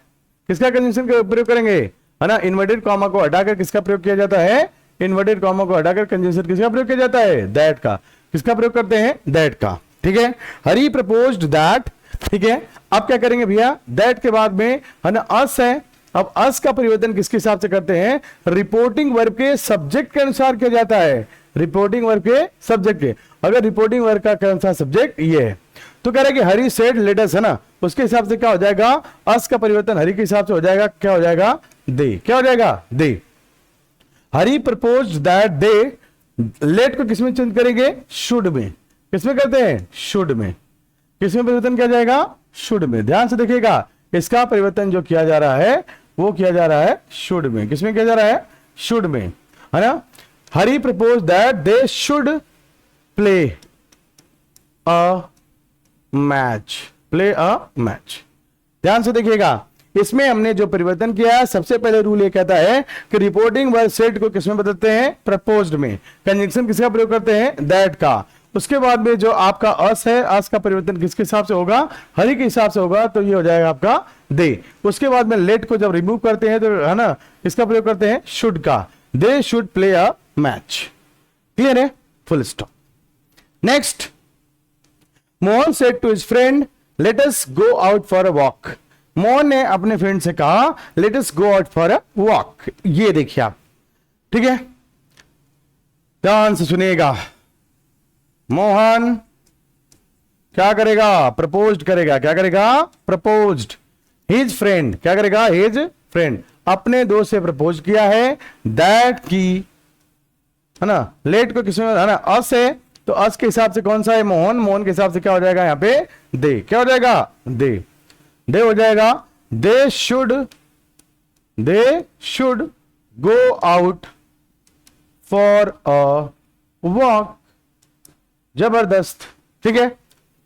किसका कंजंक्शन का प्रयोग करेंगे, है ना, इन्वर्टेड कॉमा को हटाकर किसका प्रयोग किया जाता है, इन्वर्टेड कॉमा को हटाकर कंजंक्शन किसका प्रयोग किया जाता है, दैट का। किसका प्रयोग करते हैं, दैट का, ठीक है। हरी प्रपोज्ड दैट, ठीक है। अब क्या करेंगे भैया, दैट के बाद में, है ना, अस है। अब अस का परिवर्तन किसके हिसाब से करते हैं, रिपोर्टिंग वर्ब के सब्जेक्ट के अनुसार किया जाता है, रिपोर्टिंग वर्ब के सब्जेक्ट के। अगर रिपोर्टिंग वर्ब का कौन सा सब्जेक्ट ये है, तो कह रहे हैं कि हरी सेड लेट अस, है ना, उसके हिसाब से क्या हो जाएगा, अस का परिवर्तन हरी के हिसाब से हो जाएगा, क्या हो जाएगा, दे। क्या हो जाएगा, दे। हरी प्रपोज्ड दैट दे, लेट को किसमें चेंज करेंगे, शुड में। किसमें करते हैं, शुड में। किसमें परिवर्तन किया जाएगा, शुड में। ध्यान से देखिएगा, इसका परिवर्तन जो किया जा रहा है वो किया जा रहा है शुड में। किसमें किया जा रहा है, शुड में, है ना। Hari propose that they should play a match, play a match. ध्यान से देखिएगा, इसमें हमने जो परिवर्तन किया है, सबसे पहले रूल ये कहता है कि रिपोर्टिंग वर्ब सेड को किसमें बदलते हैं, प्रपोज्ड में। कंजंक्शन किसका प्रयोग करते हैं, दैट का। उसके बाद में जो आपका अस है, अस का परिवर्तन किसके हिसाब से होगा, हरी के हिसाब से होगा, तो ये हो जाएगा आपका दे। उसके बाद में लेट को जब रिमूव करते हैं तो, है ना, इसका प्रयोग करते हैं शुड का, they should play a match. Clear है, full stop. Next, Mohan said to his friend let us go out for a walk. Mohan ने अपने फ्रेंड से कहा let us go out for a walk. ये देखिए आप, ठीक है, ध्यान से सुनिएगा। मोहन क्या करेगा, प्रपोज्ड करेगा। क्या करेगा, प्रपोज्ड। हिज फ्रेंड क्या करेगा, हिज फ्रेंड, अपने दोस्त से प्रपोज किया है, दैट की, है ना। लेट को किसमें, है ना, अस है, तो अस के हिसाब से कौन सा है, मोहन। मोहन के हिसाब से क्या हो जाएगा यहां पे, दे। क्या हो जाएगा, दे। दे हो जाएगा, they should go out for a walk. जबरदस्त, ठीक है,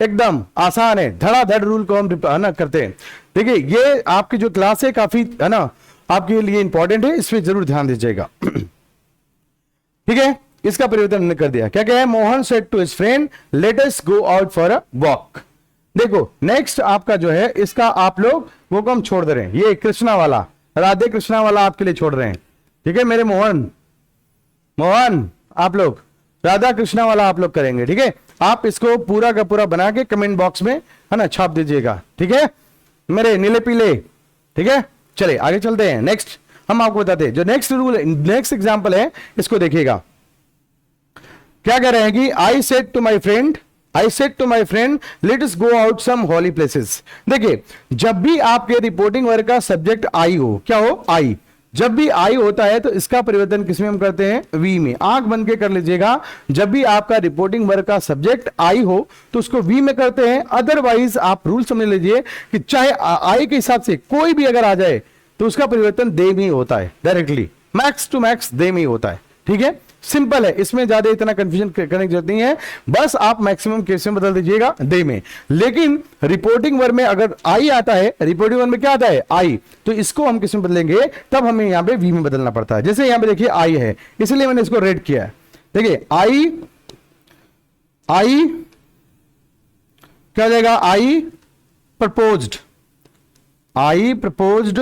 एकदम आसान है। धड़ाधड़ रूल को हम, है ना, करते हैं। देखिए ये आपकी जो क्लास है काफी, है ना, आपके लिए इंपॉर्टेंट है, इस पे जरूर ध्यान दीजिएगा। ठीक है, इसका परिवर्तन हमने कर दिया। क्या क्या है, Mohan said to his friend let us go out for a walk. देखो नेक्स्ट आपका जो है, इसका आप लोग वो को हम छोड़ दे रहे हैं, ये कृष्णा वाला, राधे कृष्णा वाला आपके लिए छोड़ रहे हैं, ठीक है। मेरे मोहन आप लोग राधा कृष्णा वाला आप लोग करेंगे, ठीक है। आप इसको पूरा का पूरा बना के कमेंट बॉक्स में, है ना, छाप दीजिएगा, ठीक है, मेरे नीले पीले, ठीक है। चलिए आगे चलते हैं। नेक्स्ट हम आपको बताते हैं, जो नेक्स्ट रूल, नेक्स्ट एग्जांपल है, इसको देखिएगा। क्या कह रहे हैं कि I said to my friend I said to my friend let us go out some holy places. देखिए, जब भी आपके रिपोर्टिंग वर्ग का सब्जेक्ट आई हो, क्या हो, आई, जब भी आई होता है तो इसका परिवर्तन किसमें हम करते हैं, वी में। आंख बंद के कर लीजिएगा, जब भी आपका रिपोर्टिंग वर्ग का सब्जेक्ट आई हो तो उसको वी में करते हैं। अदरवाइज आप रूल समझ लीजिए कि चाहे आई के हिसाब से कोई भी अगर आ जाए तो उसका परिवर्तन दे में ही होता है, डायरेक्टली मैक्स टू मैक्स दे में ही होता है। ठीक है, सिंपल है, इसमें ज्यादा इतना कंफ्यूजन करने की जरूरत नहीं है, बस आप मैक्सिमम केस में बदल दीजिएगा दे में। लेकिन रिपोर्टिंग वर्ब में अगर आई आता है, रिपोर्टिंग वर्ब में क्या आता है, आई, तो इसको हम किस में बदलेंगे, तब हमें यहां पे वी में बदलना पड़ता है। जैसे यहां पे देखिए आई है, इसलिए मैंने इसको रेड किया है। देखिए आई, आई क्या हो जाएगा, I proposed, I proposed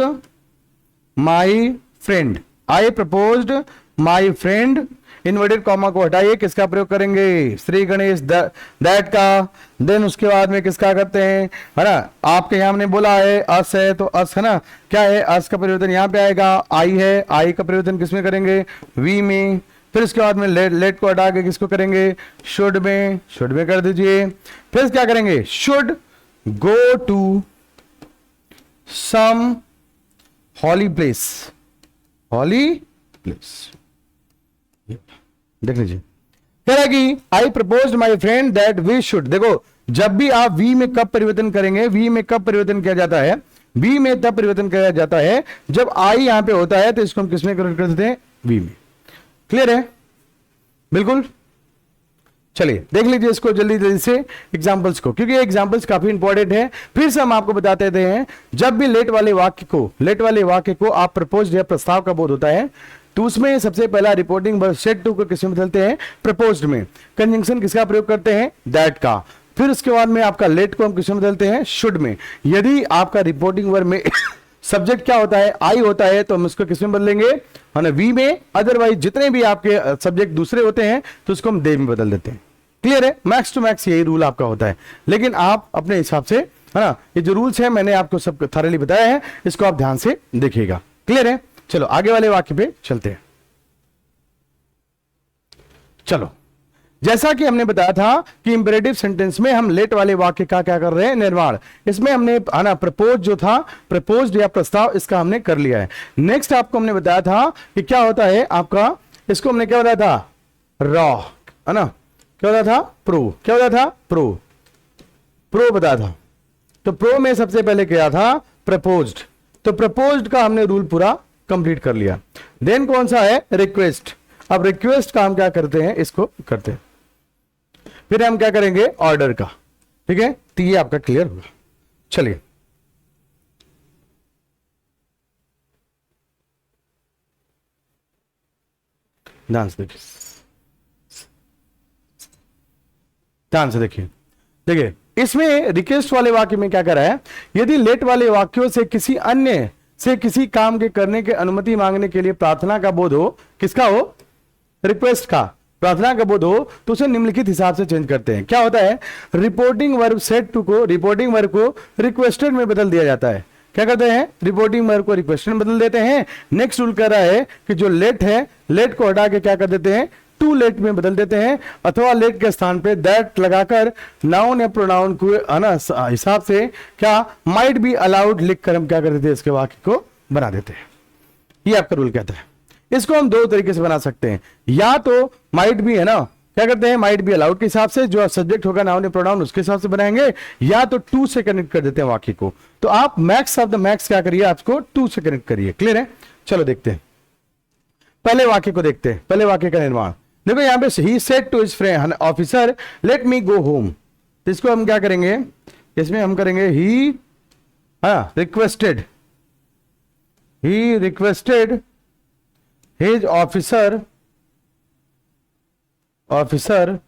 my friend, I proposed my friend. Inverted comma को हटाइए, किसका प्रयोग करेंगे, श्री गणेश दैट का। देन उसके बाद में किसका करते हैं, है ना, आपके यहां हमने बोला है अस है तो अस, है ना, क्या है, अस का परिवर्तन यहां पे आएगा, आई है, आई का परिवर्तन किसमें करेंगे, वी में। फिर इसके बाद में लेट को हटा के किसको करेंगे, शुड में, शुड में कर दीजिए। फिर क्या करेंगे, should go to some holy place, holy place. देख लीजिए, कह रहा है कि I propose my friend that we should. देखो, जब भी आप वी में कब परिवर्तन करेंगे, वी में कब परिवर्तन किया जाता है, वी में तब परिवर्तन किया जाता है जब आई यहां पे होता है, तो इसको हम किसमें कन्वर्ट कर देते हैं, वी में। क्लियर है, बिल्कुल। चलिए देख लीजिए इसको जल्दी जल्दी से एग्जांपल्स को, क्योंकि ये एग्जांपल्स काफी इंपॉर्टेंट है। फिर से हम आपको बताते थे हैं, जब भी लेट वाले वाक्य को आप प्रपोज या प्रस्ताव का बोध होता है तो उसमें सबसे पहला रिपोर्टिंग वर्ब सेड टू को किसमें बदलते हैं, प्रपोज्ड में। कंजंक्शन किसका प्रयोग करते हैं, दैट का। फिर उसके बाद में आपका लेट को हम किसमें बदलते हैं, शुड में। यदि आपका रिपोर्टिंग वर्ब में सब्जेक्ट क्या होता है, आई होता है, तो हम इसको किसमें बदलेंगे, है ना, वी में। अदरवाइज जितने भी आपके सब्जेक्ट दूसरे होते हैं तो उसको हम दे में बदल देते हैं। क्लियर है, मैक्स टू मैक्स यही रूल आपका होता है, लेकिन आप अपने हिसाब से, है ना, ये जो रूल्स है मैंने आपको सब थॉरली बताया है, इसको आप ध्यान से देखिएगा। क्लियर है, चलो आगे वाले वाक्य पे चलते हैं। चलो, जैसा कि हमने बताया था कि इंपेरेटिव सेंटेंस में हम लेट वाले वाक्य का क्या कर रहे हैं, निर्माण। इसमें हमने ना प्रपोज जो था, प्रपोज्ड या प्रस्ताव, इसका हमने कर लिया है। नेक्स्ट आपको हमने बताया था कि क्या होता है आपका, इसको हमने क्या बताया था, रॉ, है ना, क्या होता था, प्रो, क्या होता था, प्रो, प्रो बताया था। तो प्रो में सबसे पहले क्या था, प्रपोज्ड। तो प्रपोज्ड का हमने रूल पूरा कंप्लीट कर लिया। देन कौन सा है, रिक्वेस्ट। अब रिक्वेस्ट का हम क्या करते हैं, इसको करते हैं। फिर हम क्या करेंगे, ऑर्डर का। ठीक है, तो ये आपका क्लियर होगा। चलिए ध्यान से देखिए, ध्यान से देखिए। देखिए इसमें रिक्वेस्ट वाले वाक्य में क्या कर रहा है, यदि लेट वाले वाक्यों से किसी अन्य से किसी काम के करने की अनुमति मांगने के लिए प्रार्थना का बोध हो, किसका हो, रिक्वेस्ट का, प्रार्थना का बोध हो, तो उसे निम्नलिखित हिसाब से चेंज करते हैं। क्या होता है, रिपोर्टिंग वर्ब सेड टू को, रिपोर्टिंग वर्ब को रिक्वेस्टेड में बदल दिया जाता है। क्या करते हैं, रिपोर्टिंग वर्ब को रिक्वेस्टेड में बदल देते हैं। नेक्स्ट रूल कर रहा है कि जो लेट है, लेट को हटा के क्या कर देते हैं, टू लेट में बदल देते हैं, अथवा लेट के स्थान पे दैट लगाकर नाउन या प्रोनाउन को हिसाब से क्या माइट बी अलाउड लिख कर हम क्या कर देते हैं, इसके वाक्य को बना देते हैं। ये आपका रूल कहता है। इसको हम दो तरीके से बना सकते हैं, या तो माइट बी, है ना, क्या करते हैं, माइट बी अलाउड के हिसाब से, जो सब्जेक्ट होगा नाउन या प्रोनाउन उसके हिसाब से बनाएंगे, या तो टू से कनेक्ट कर देते हैं वाक्य को। तो आप मैक्स ऑफ द मैक्स क्या करिए, आपको टू से कनेक्ट करिए। क्लियर है, चलो देखते हैं, पहले वाक्य को देखते हैं, पहले वाक्य का निर्माण। देखो यहां पे he said to his friend officer let me go home, तो इसको हम क्या करेंगे, इसमें हम करेंगे he requested, he requested his officer, officer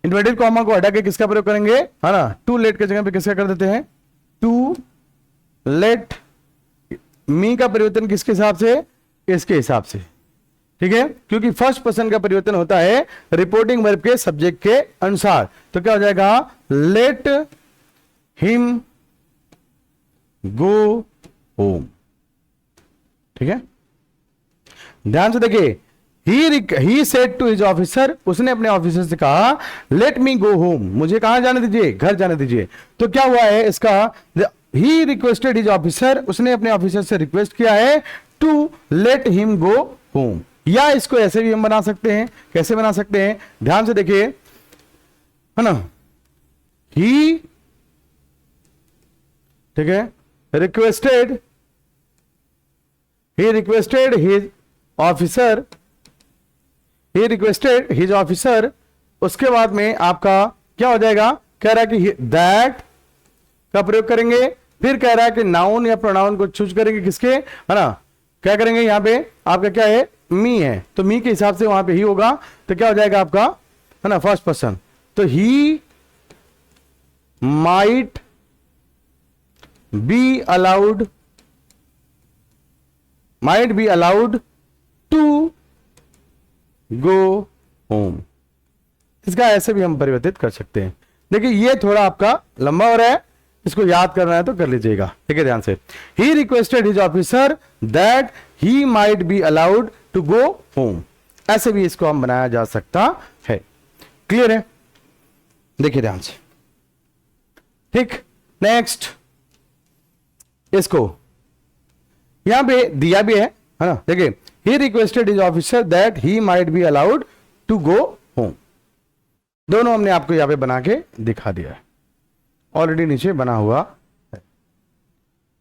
inverted comma को हटा के किसका प्रयोग करेंगे, है ना, टू लेट के जगह पे किसका कर देते हैं, टू लेट मी का परिवर्तन किसके हिसाब से, इसके हिसाब से। ठीक है, क्योंकि फर्स्ट पर्सन का परिवर्तन होता है रिपोर्टिंग वर्ब के सब्जेक्ट के अनुसार। तो क्या हो जाएगा, लेट हिम गो होम। ठीक है, ध्यान से देखिए, he said to his officer, उसने अपने ऑफिसर से कहा लेट मी गो होम, मुझे कहां जाने दीजिए, घर जाने दीजिए। तो क्या हुआ है इसका, ही रिक्वेस्टेड हिज ऑफिसर, उसने अपने ऑफिसर से रिक्वेस्ट किया है to let him go home. या इसको ऐसे भी हम बना सकते हैं, कैसे बना सकते हैं, ध्यान से देखिए, है ना, ही, ठीक है, रिक्वेस्टेड हिज ऑफिसर, ही रिक्वेस्टेड हिज ऑफिसर, उसके बाद में आपका क्या हो जाएगा, कह रहा है कि दैट का प्रयोग करेंगे, फिर कह रहा है कि नाउन या प्रोनाउन को चूज करेंगे किसके, है ना, क्या करेंगे, यहां पे आपका क्या है, मी है, तो मी के हिसाब से वहां पे ही होगा, तो क्या हो जाएगा आपका, है ना, फर्स्ट पर्सन, तो he might be allowed to go home. इसका ऐसे भी हम परिवर्तित कर सकते हैं। देखिए ये थोड़ा आपका लंबा हो रहा है, इसको याद करना है तो कर लीजिएगा, ठीक है, ध्यान से। He requested his officer that he might be allowed to go home, ऐसे भी इसको हम बनाया जा सकता है। क्लियर है, देखिए ध्यान से, ठीक। नेक्स्ट, इसको यहां पे दिया भी है ना, देखिए, he requested his officer that he might be allowed to go home, दोनों हमने आपको यहां पे बना के दिखा दिया है, ऑलरेडी नीचे बना हुआ है,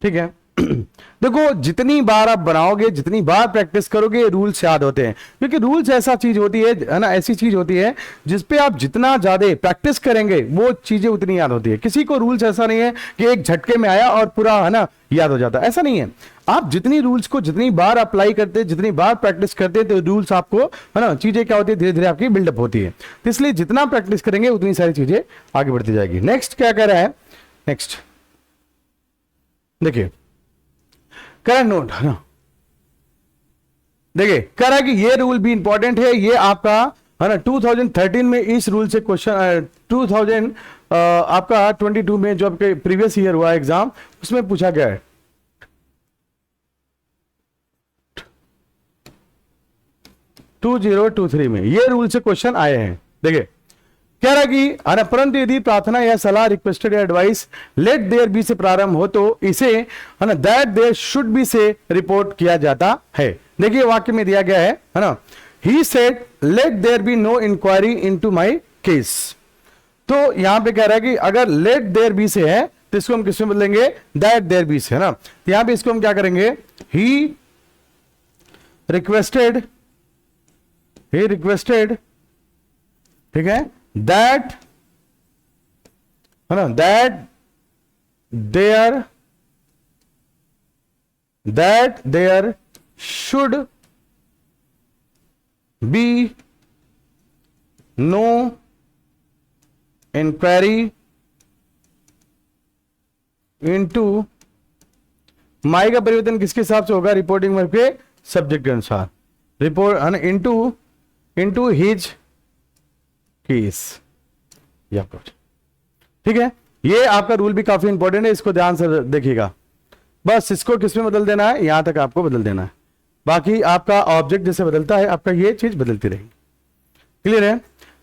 ठीक है। देखो जितनी बार आप बनाओगे, जितनी बार प्रैक्टिस करोगे, रूल्स याद होते हैं, क्योंकि रूल्स ऐसा चीज होती है ना, ऐसी चीज होती है जिसपे आप जितना ज्यादा प्रैक्टिस करेंगे वो चीजें उतनी याद होती है। किसी को रूल्स ऐसा नहीं है कि एक झटके में आया और पूरा, है ना, याद हो जाता, ऐसा नहीं है। आप जितनी रूल्स को जितनी बार अप्लाई करते, जितनी बार प्रैक्टिस करते, तो रूल्स आपको, है ना, चीजें क्या होती है, धीरे धीरे आपकी बिल्डअप होती है। तो इसलिए जितना प्रैक्टिस करेंगे उतनी सारी चीजें आगे बढ़ती जाएगी। नेक्स्ट क्या कह रहा है, नेक्स्ट देखिए, करंट नोट, है ना, देखिए कह रहा है कि ये रूल भी इंपॉर्टेंट है, ये आपका, है ना, 2013 में इस रूल से क्वेश्चन, 2000 आपका 22 में जो आपके प्रीवियस ईयर हुआ एग्जाम, उसमें पूछा गया है। 2023 में ये रूल से क्वेश्चन आए हैं। देखिए कह रहा कि, है ना, परंतु यदि प्रार्थना या सलाह, रिक्वेस्टेड या एडवाइस लेट देयर बी से प्रारंभ हो तो इसे, है ना, दैट देयर शुड बी से रिपोर्ट किया जाता है। देखिए वाक्य में दिया गया है ना, he said let there be no inquiry into my case. तो यहां पे कह रहा है कि अगर लेट देयर बी से है तो इसको हम किसमें बदलेंगे, दैट देयर बी से, है ना। तो यहां पे इसको हम क्या करेंगे, ही रिक्वेस्टेड, ठीक है, दैट, है ना, that there should be no inquiry into, my का परिवर्तन किसके हिसाब से होगा, रिपोर्टिंग वर्ब के सब्जेक्ट के अनुसार, रिपोर्ट, है ना, इनटू हिज केस, या ठीक है। ये आपका रूल भी काफी इंपॉर्टेंट है, इसको ध्यान से देखिएगा। बस इसको किसमें बदल देना है, यहां तक आपको बदल देना है, बाकी आपका ऑब्जेक्ट जैसे बदलता है आपका ये चीज बदलती रहेगी। क्लियर है।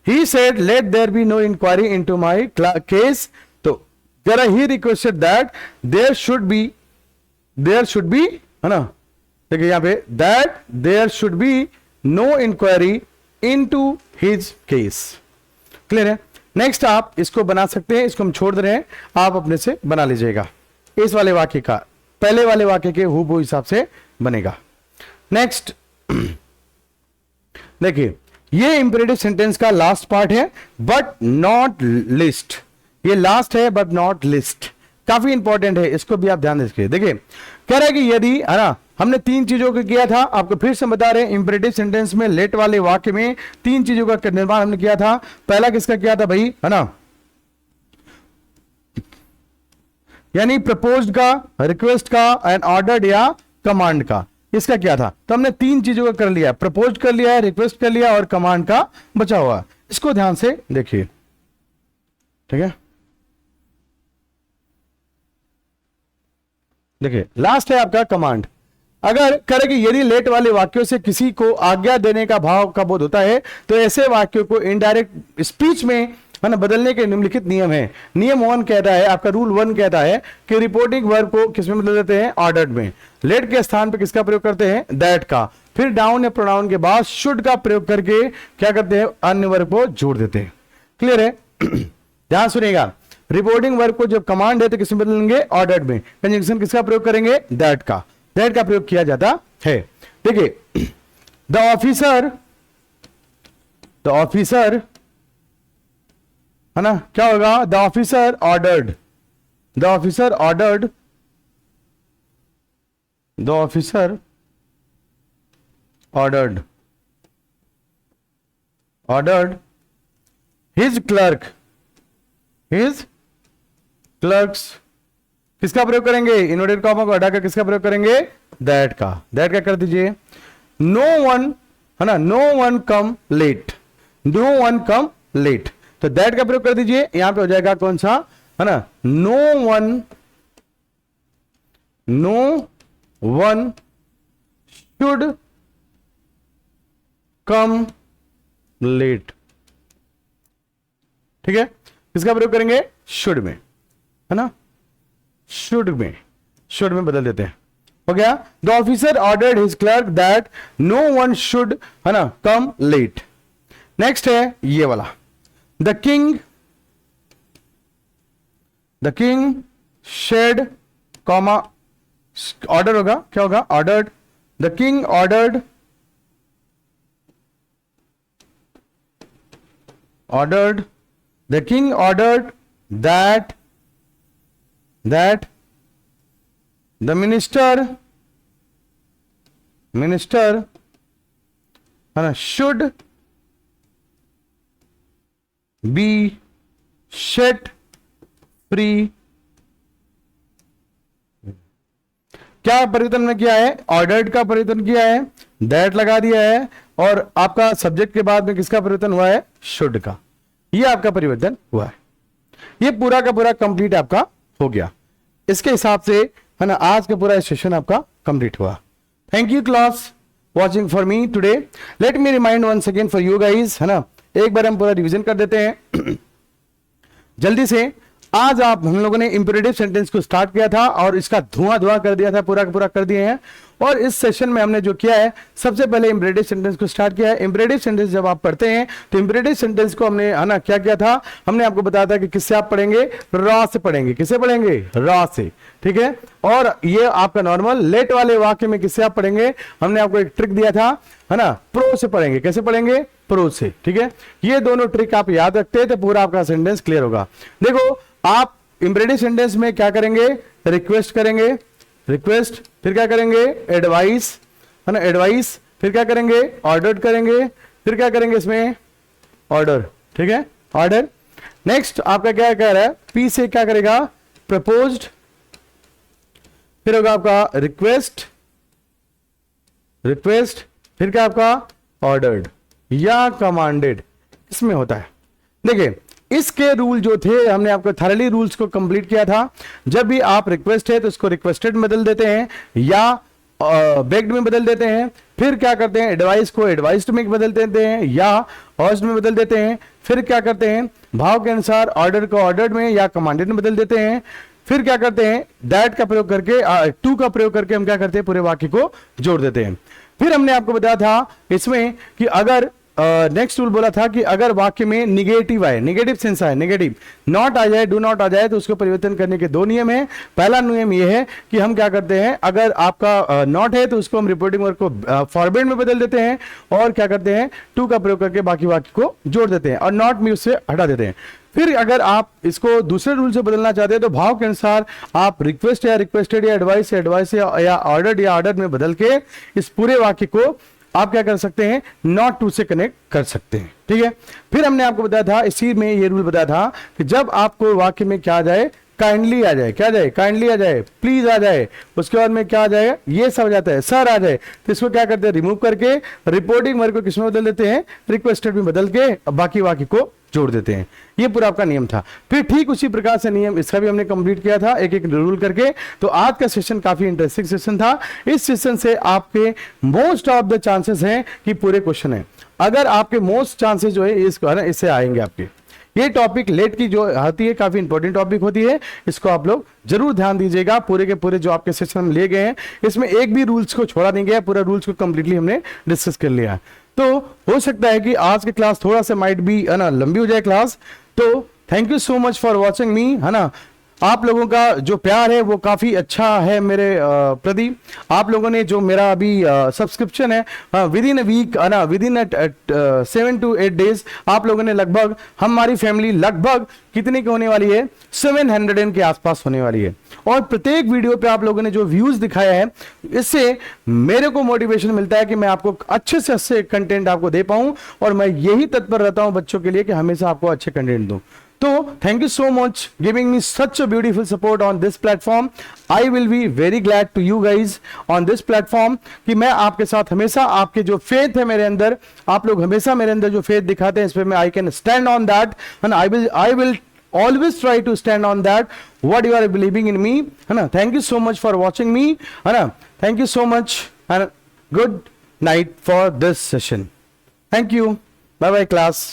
He said let there be no inquiry into my case, तो there he requested that there should be, है ना, देखिए यहां पे that there should be no inquiry into his case. Clear है। नेक्स्ट आप इसको बना सकते हैं, इसको हम छोड़ दे रहे हैं, आप अपने से बना लीजिएगा। इस वाले वाक्य का पहले वाले वाक्य के हूबहू हिसाब से बनेगा। नेक्स्ट देखिए, ये इंपेरेटिव सेंटेंस का लास्ट पार्ट है, बट नॉट लिस्ट। ये लास्ट है बट नॉट लिस्ट, काफी इंपॉर्टेंट है, इसको भी आप ध्यान दीजिए। देखिए कह रहा है कि यदि, है ना, हमने तीन चीजों को किया था, आपको फिर से बता रहे हैं, इंपेरेटिव सेंटेंस में लेट वाले वाक्य में तीन चीजों का निर्माण हमने किया था। पहला किसका किया था भाई, है ना, यानी प्रपोज्ड का, रिक्वेस्ट का, एंड ऑर्डर्ड या कमांड का, इसका क्या था। तो हमने तीन चीजों का कर लिया, प्रपोज कर लिया है, रिक्वेस्ट कर लिया और कमांड का बचा हुआ। इसको ध्यान से देखिए, ठीक है। देखिए लास्ट है आपका कमांड। अगर करें कि यदि लेट वाले वाक्यों से किसी को आज्ञा देने का भाव का बोध होता है तो ऐसे वाक्यों को इनडायरेक्ट स्पीच में है ना बदलने के निम्नलिखित नियम है। नियम 1 कहता है, आपका रूल 1 कहता है कि रिपोर्टिंग वर्ब को किसमें बदल देते हैं, ऑर्डर्ड में। लेट के स्थान पे किसका प्रयोग करते हैं, दैट का। फिर डाउन या प्रोनाउन के बाद शुड का प्रयोग करके क्या करते हैं, अन्य वर्ब को जोड़ देते हैं। क्लियर है? ध्यान सुनिएगा, रिपोर्टिंग वर्ब को जब कमांड है तो किसमें बदलेंगे, ऑर्डर्ड में। कंजंक्शन किसका प्रयोग करेंगे, दैट का। दैट का प्रयोग किया जाता है। देखिए, द ऑफिसर है ना, क्या होगा, the officer ordered, the officer ordered, the officer ordered, ordered his clerks, किसका प्रयोग करेंगे, इन्वर्टेड कॉमा को हटाकर किसका प्रयोग करेंगे, दैट का। दैट का कर दीजिए। नो वन है ना, नो वन कम लेट, नो वन कम लेट, तो दैट का प्रयोग कर दीजिए। यहां पे हो जाएगा कौन सा, है ना, no one should come late. ठीक है, किसका प्रयोग करेंगे, शुड में, है ना, शुड में बदल देते हैं। हो गया, the officer ordered his clerk that no one should, है ना, कम लेट। नेक्स्ट है ये वाला, the king said comma order होगा, क्या होगा, ordered, the king ordered that the minister should be set free। क्या परिवर्तन में किया है, ऑर्डर्ड का परिवर्तन किया है, दैट लगा दिया है, और आपका सब्जेक्ट के बाद में किसका परिवर्तन हुआ है, शुड का। ये आपका परिवर्तन हुआ है। ये पूरा का पूरा कंप्लीट आपका हो गया। इसके हिसाब से है ना आज का पूरा सेशन आपका कंप्लीट हुआ। Thank you class watching for me today. Let me remind once again for you guys, है ना, एक बार हम पूरा रिवीजन कर देते हैं जल्दी से। आज हम लोगों ने इंपेरेटिव सेंटेंस को स्टार्ट किया था और इसका धुआं कर दिया था, पूरा का पूरा कर दिए हैं। और इस सेशन में हमने जो किया है, सबसे पहले इंपेरेटिव सेंटेंस को स्टार्ट किया है। इंपेरेटिव सेंटेंस जब आप पढ़ते हैं तो इंपेरेटिव सेंटेंस को हमने, है ना, क्या किया था, हमने आपको बताया था कि किससे आप पढ़ेंगे, रॉ से पढ़ेंगे। किससे पढ़ेंगे, रॉ से। ठीक है, और ये आपका नॉर्मल लेट वाले वाक्य में किससे आप पढ़ेंगे, हमने आपको एक ट्रिक दिया था, है ना, प्रो से पढ़ेंगे। कैसे पढ़ेंगे, प्रो से। ठीक है, ये दोनों ट्रिक आप याद रखते हैं तो पूरा आपका सेंटेंस क्लियर होगा। देखो, आप इंपेरेटिव सेंटेंस में क्या करेंगे, रिक्वेस्ट करेंगे, रिक्वेस्ट, फिर क्या करेंगे, एडवाइस, है ना, एडवाइस, फिर क्या करेंगे, ऑर्डर करेंगे, फिर क्या करेंगे इसमें, ऑर्डर। ठीक है, ऑर्डर। नेक्स्ट आपका क्या कह रहा है, पी से क्या करेगा, प्रपोज्ड, फिर होगा आपका रिक्वेस्ट, रिक्वेस्ट, फिर क्या आपका ऑर्डर्ड या कमांडेड, इसमें होता है। देखिए, इसके रूल जो थे हमने आपको थरली रूल्स को कंप्लीट किया था। जब भी आप रिक्वेस्ट है तो इसको रिक्वेस्टेड में बदल देते हैं या बेग्ड में बदल देते हैं। फिर क्या करते हैं, एडवाइस को एडवाइस्ड में बदल देते हैं या अर्ज्ड में बदल देते हैं। फिर क्या करते हैं, भाव के अनुसार ऑर्डर को ऑर्डर्ड में या कमांडेड में बदल देते हैं। फिर क्या करते हैं, दैट का प्रयोग करके, टू का प्रयोग करके हम क्या करते हैं, पूरे वाक्य को जोड़ देते हैं। फिर हमने आपको बताया था इसमें कि अगर नेक्स्ट रूल बोला था कि अगर वाक्य में निगेटिव आए, निगेटिव सेंस आए, निगेटिव नॉट आ जाए, डू नॉट आ जाए, तो उसको परिवर्तन करने के दो नियम है। पहला नियम ये है कि हम क्या करते हैं, अगर आपका नॉट है तो उसको हम रिपोर्टिंग वर्ब को फॉरवर्ड में बदल देते हैं और क्या करते हैं, टू का प्रयोग करके बाकी वाक्य को जोड़ देते हैं और नॉट में उससे हटा देते हैं। फिर अगर आप इसको दूसरे रूल से बदलना चाहते हैं तो भाव के अनुसार आप रिक्वेस्ट या रिक्वेस्टेड या एडवाइस या ऑर्डर में बदल के इस पूरे वाक्य को आप क्या कर सकते हैं, नॉट टू से कनेक्ट कर सकते हैं। ठीक है, फिर हमने आपको बताया था, इसी में ये रूल बताया था कि जब आपको वाक्य में क्या आ जाए, काइंडली आ जाए, क्या जाए, काइंडली आ जाए, प्लीज आ जाए, उसके बाद में क्या आ जाए, ये सब जाता है, सर आ जाए, तो इसको क्या करते हैं, रिमूव करके रिपोर्टिंग वर्ब को किसमें बदल देते हैं, रिक्वेस्टेड में बदल के बाकी वाक्य को जोड़ देते हैं। ये पूरा आपका नियम था। फिर ठीक उसी प्रकार से नियम इसका भी हमने कंप्लीट किया था एक एक रूल करके। तो आज का सेशन काफी इंटरेस्टिंग सेशन था। इस सेशन से आपके मोस्ट ऑफ द चांसेस हैं कि पूरे क्वेश्चन है, अगर आपके मोस्ट चांसेस जो है इससे आएंगे आपके। ये टॉपिक लेट की जो आती है काफी इंपॉर्टेंट टॉपिक होती है, इसको आप लोग जरूर ध्यान दीजिएगा। पूरे के पूरे जो आपके सेशन हम ले गए हैं इसमें एक भी रूल्स को छोड़ा नहीं गया, पूरा रूल्स को कंप्लीटली हमने डिस्कस कर लिया। तो हो सकता है कि आज की क्लास थोड़ा सा माइट बी है ना लंबी हो जाए क्लास। तो thank you so much for watching मी, है ना। आप लोगों का जो प्यार है वो काफी अच्छा है मेरे प्रति। आप लोगों ने जो मेरा अभी सब्सक्रिप्शन है विद इन अ वीक, है ना, विद इन 7 to 8 डेज आप लोगों ने लगभग, हमारी फैमिली लगभग कितने की होने वाली है, 700 के आसपास होने वाली है। और प्रत्येक वीडियो पे आप लोगों ने जो व्यूज दिखाया है, इससे मेरे को मोटिवेशन मिलता है कि मैं आपको अच्छे से अच्छे कंटेंट आपको दे पाऊं। और मैं यही तत्पर रहता हूं बच्चों के लिए कि हमेशा आपको अच्छे कंटेंट दूं। तो thank you so much giving me such a beautiful support on this platform. I will be very glad to you guys on this platform कि मैं आपके साथ हमेशा, आपके जो फेथ है मेरे अंदर, आप लोग हमेशा मेरे अंदर जो फेथ दिखाते हैं इस पे मैं I can stand on that and I will always try to stand on that what you are believing in me, है ना। thank you so much for watching me, है ना। thank you so much and good night for this session. Thank you. Bye bye class.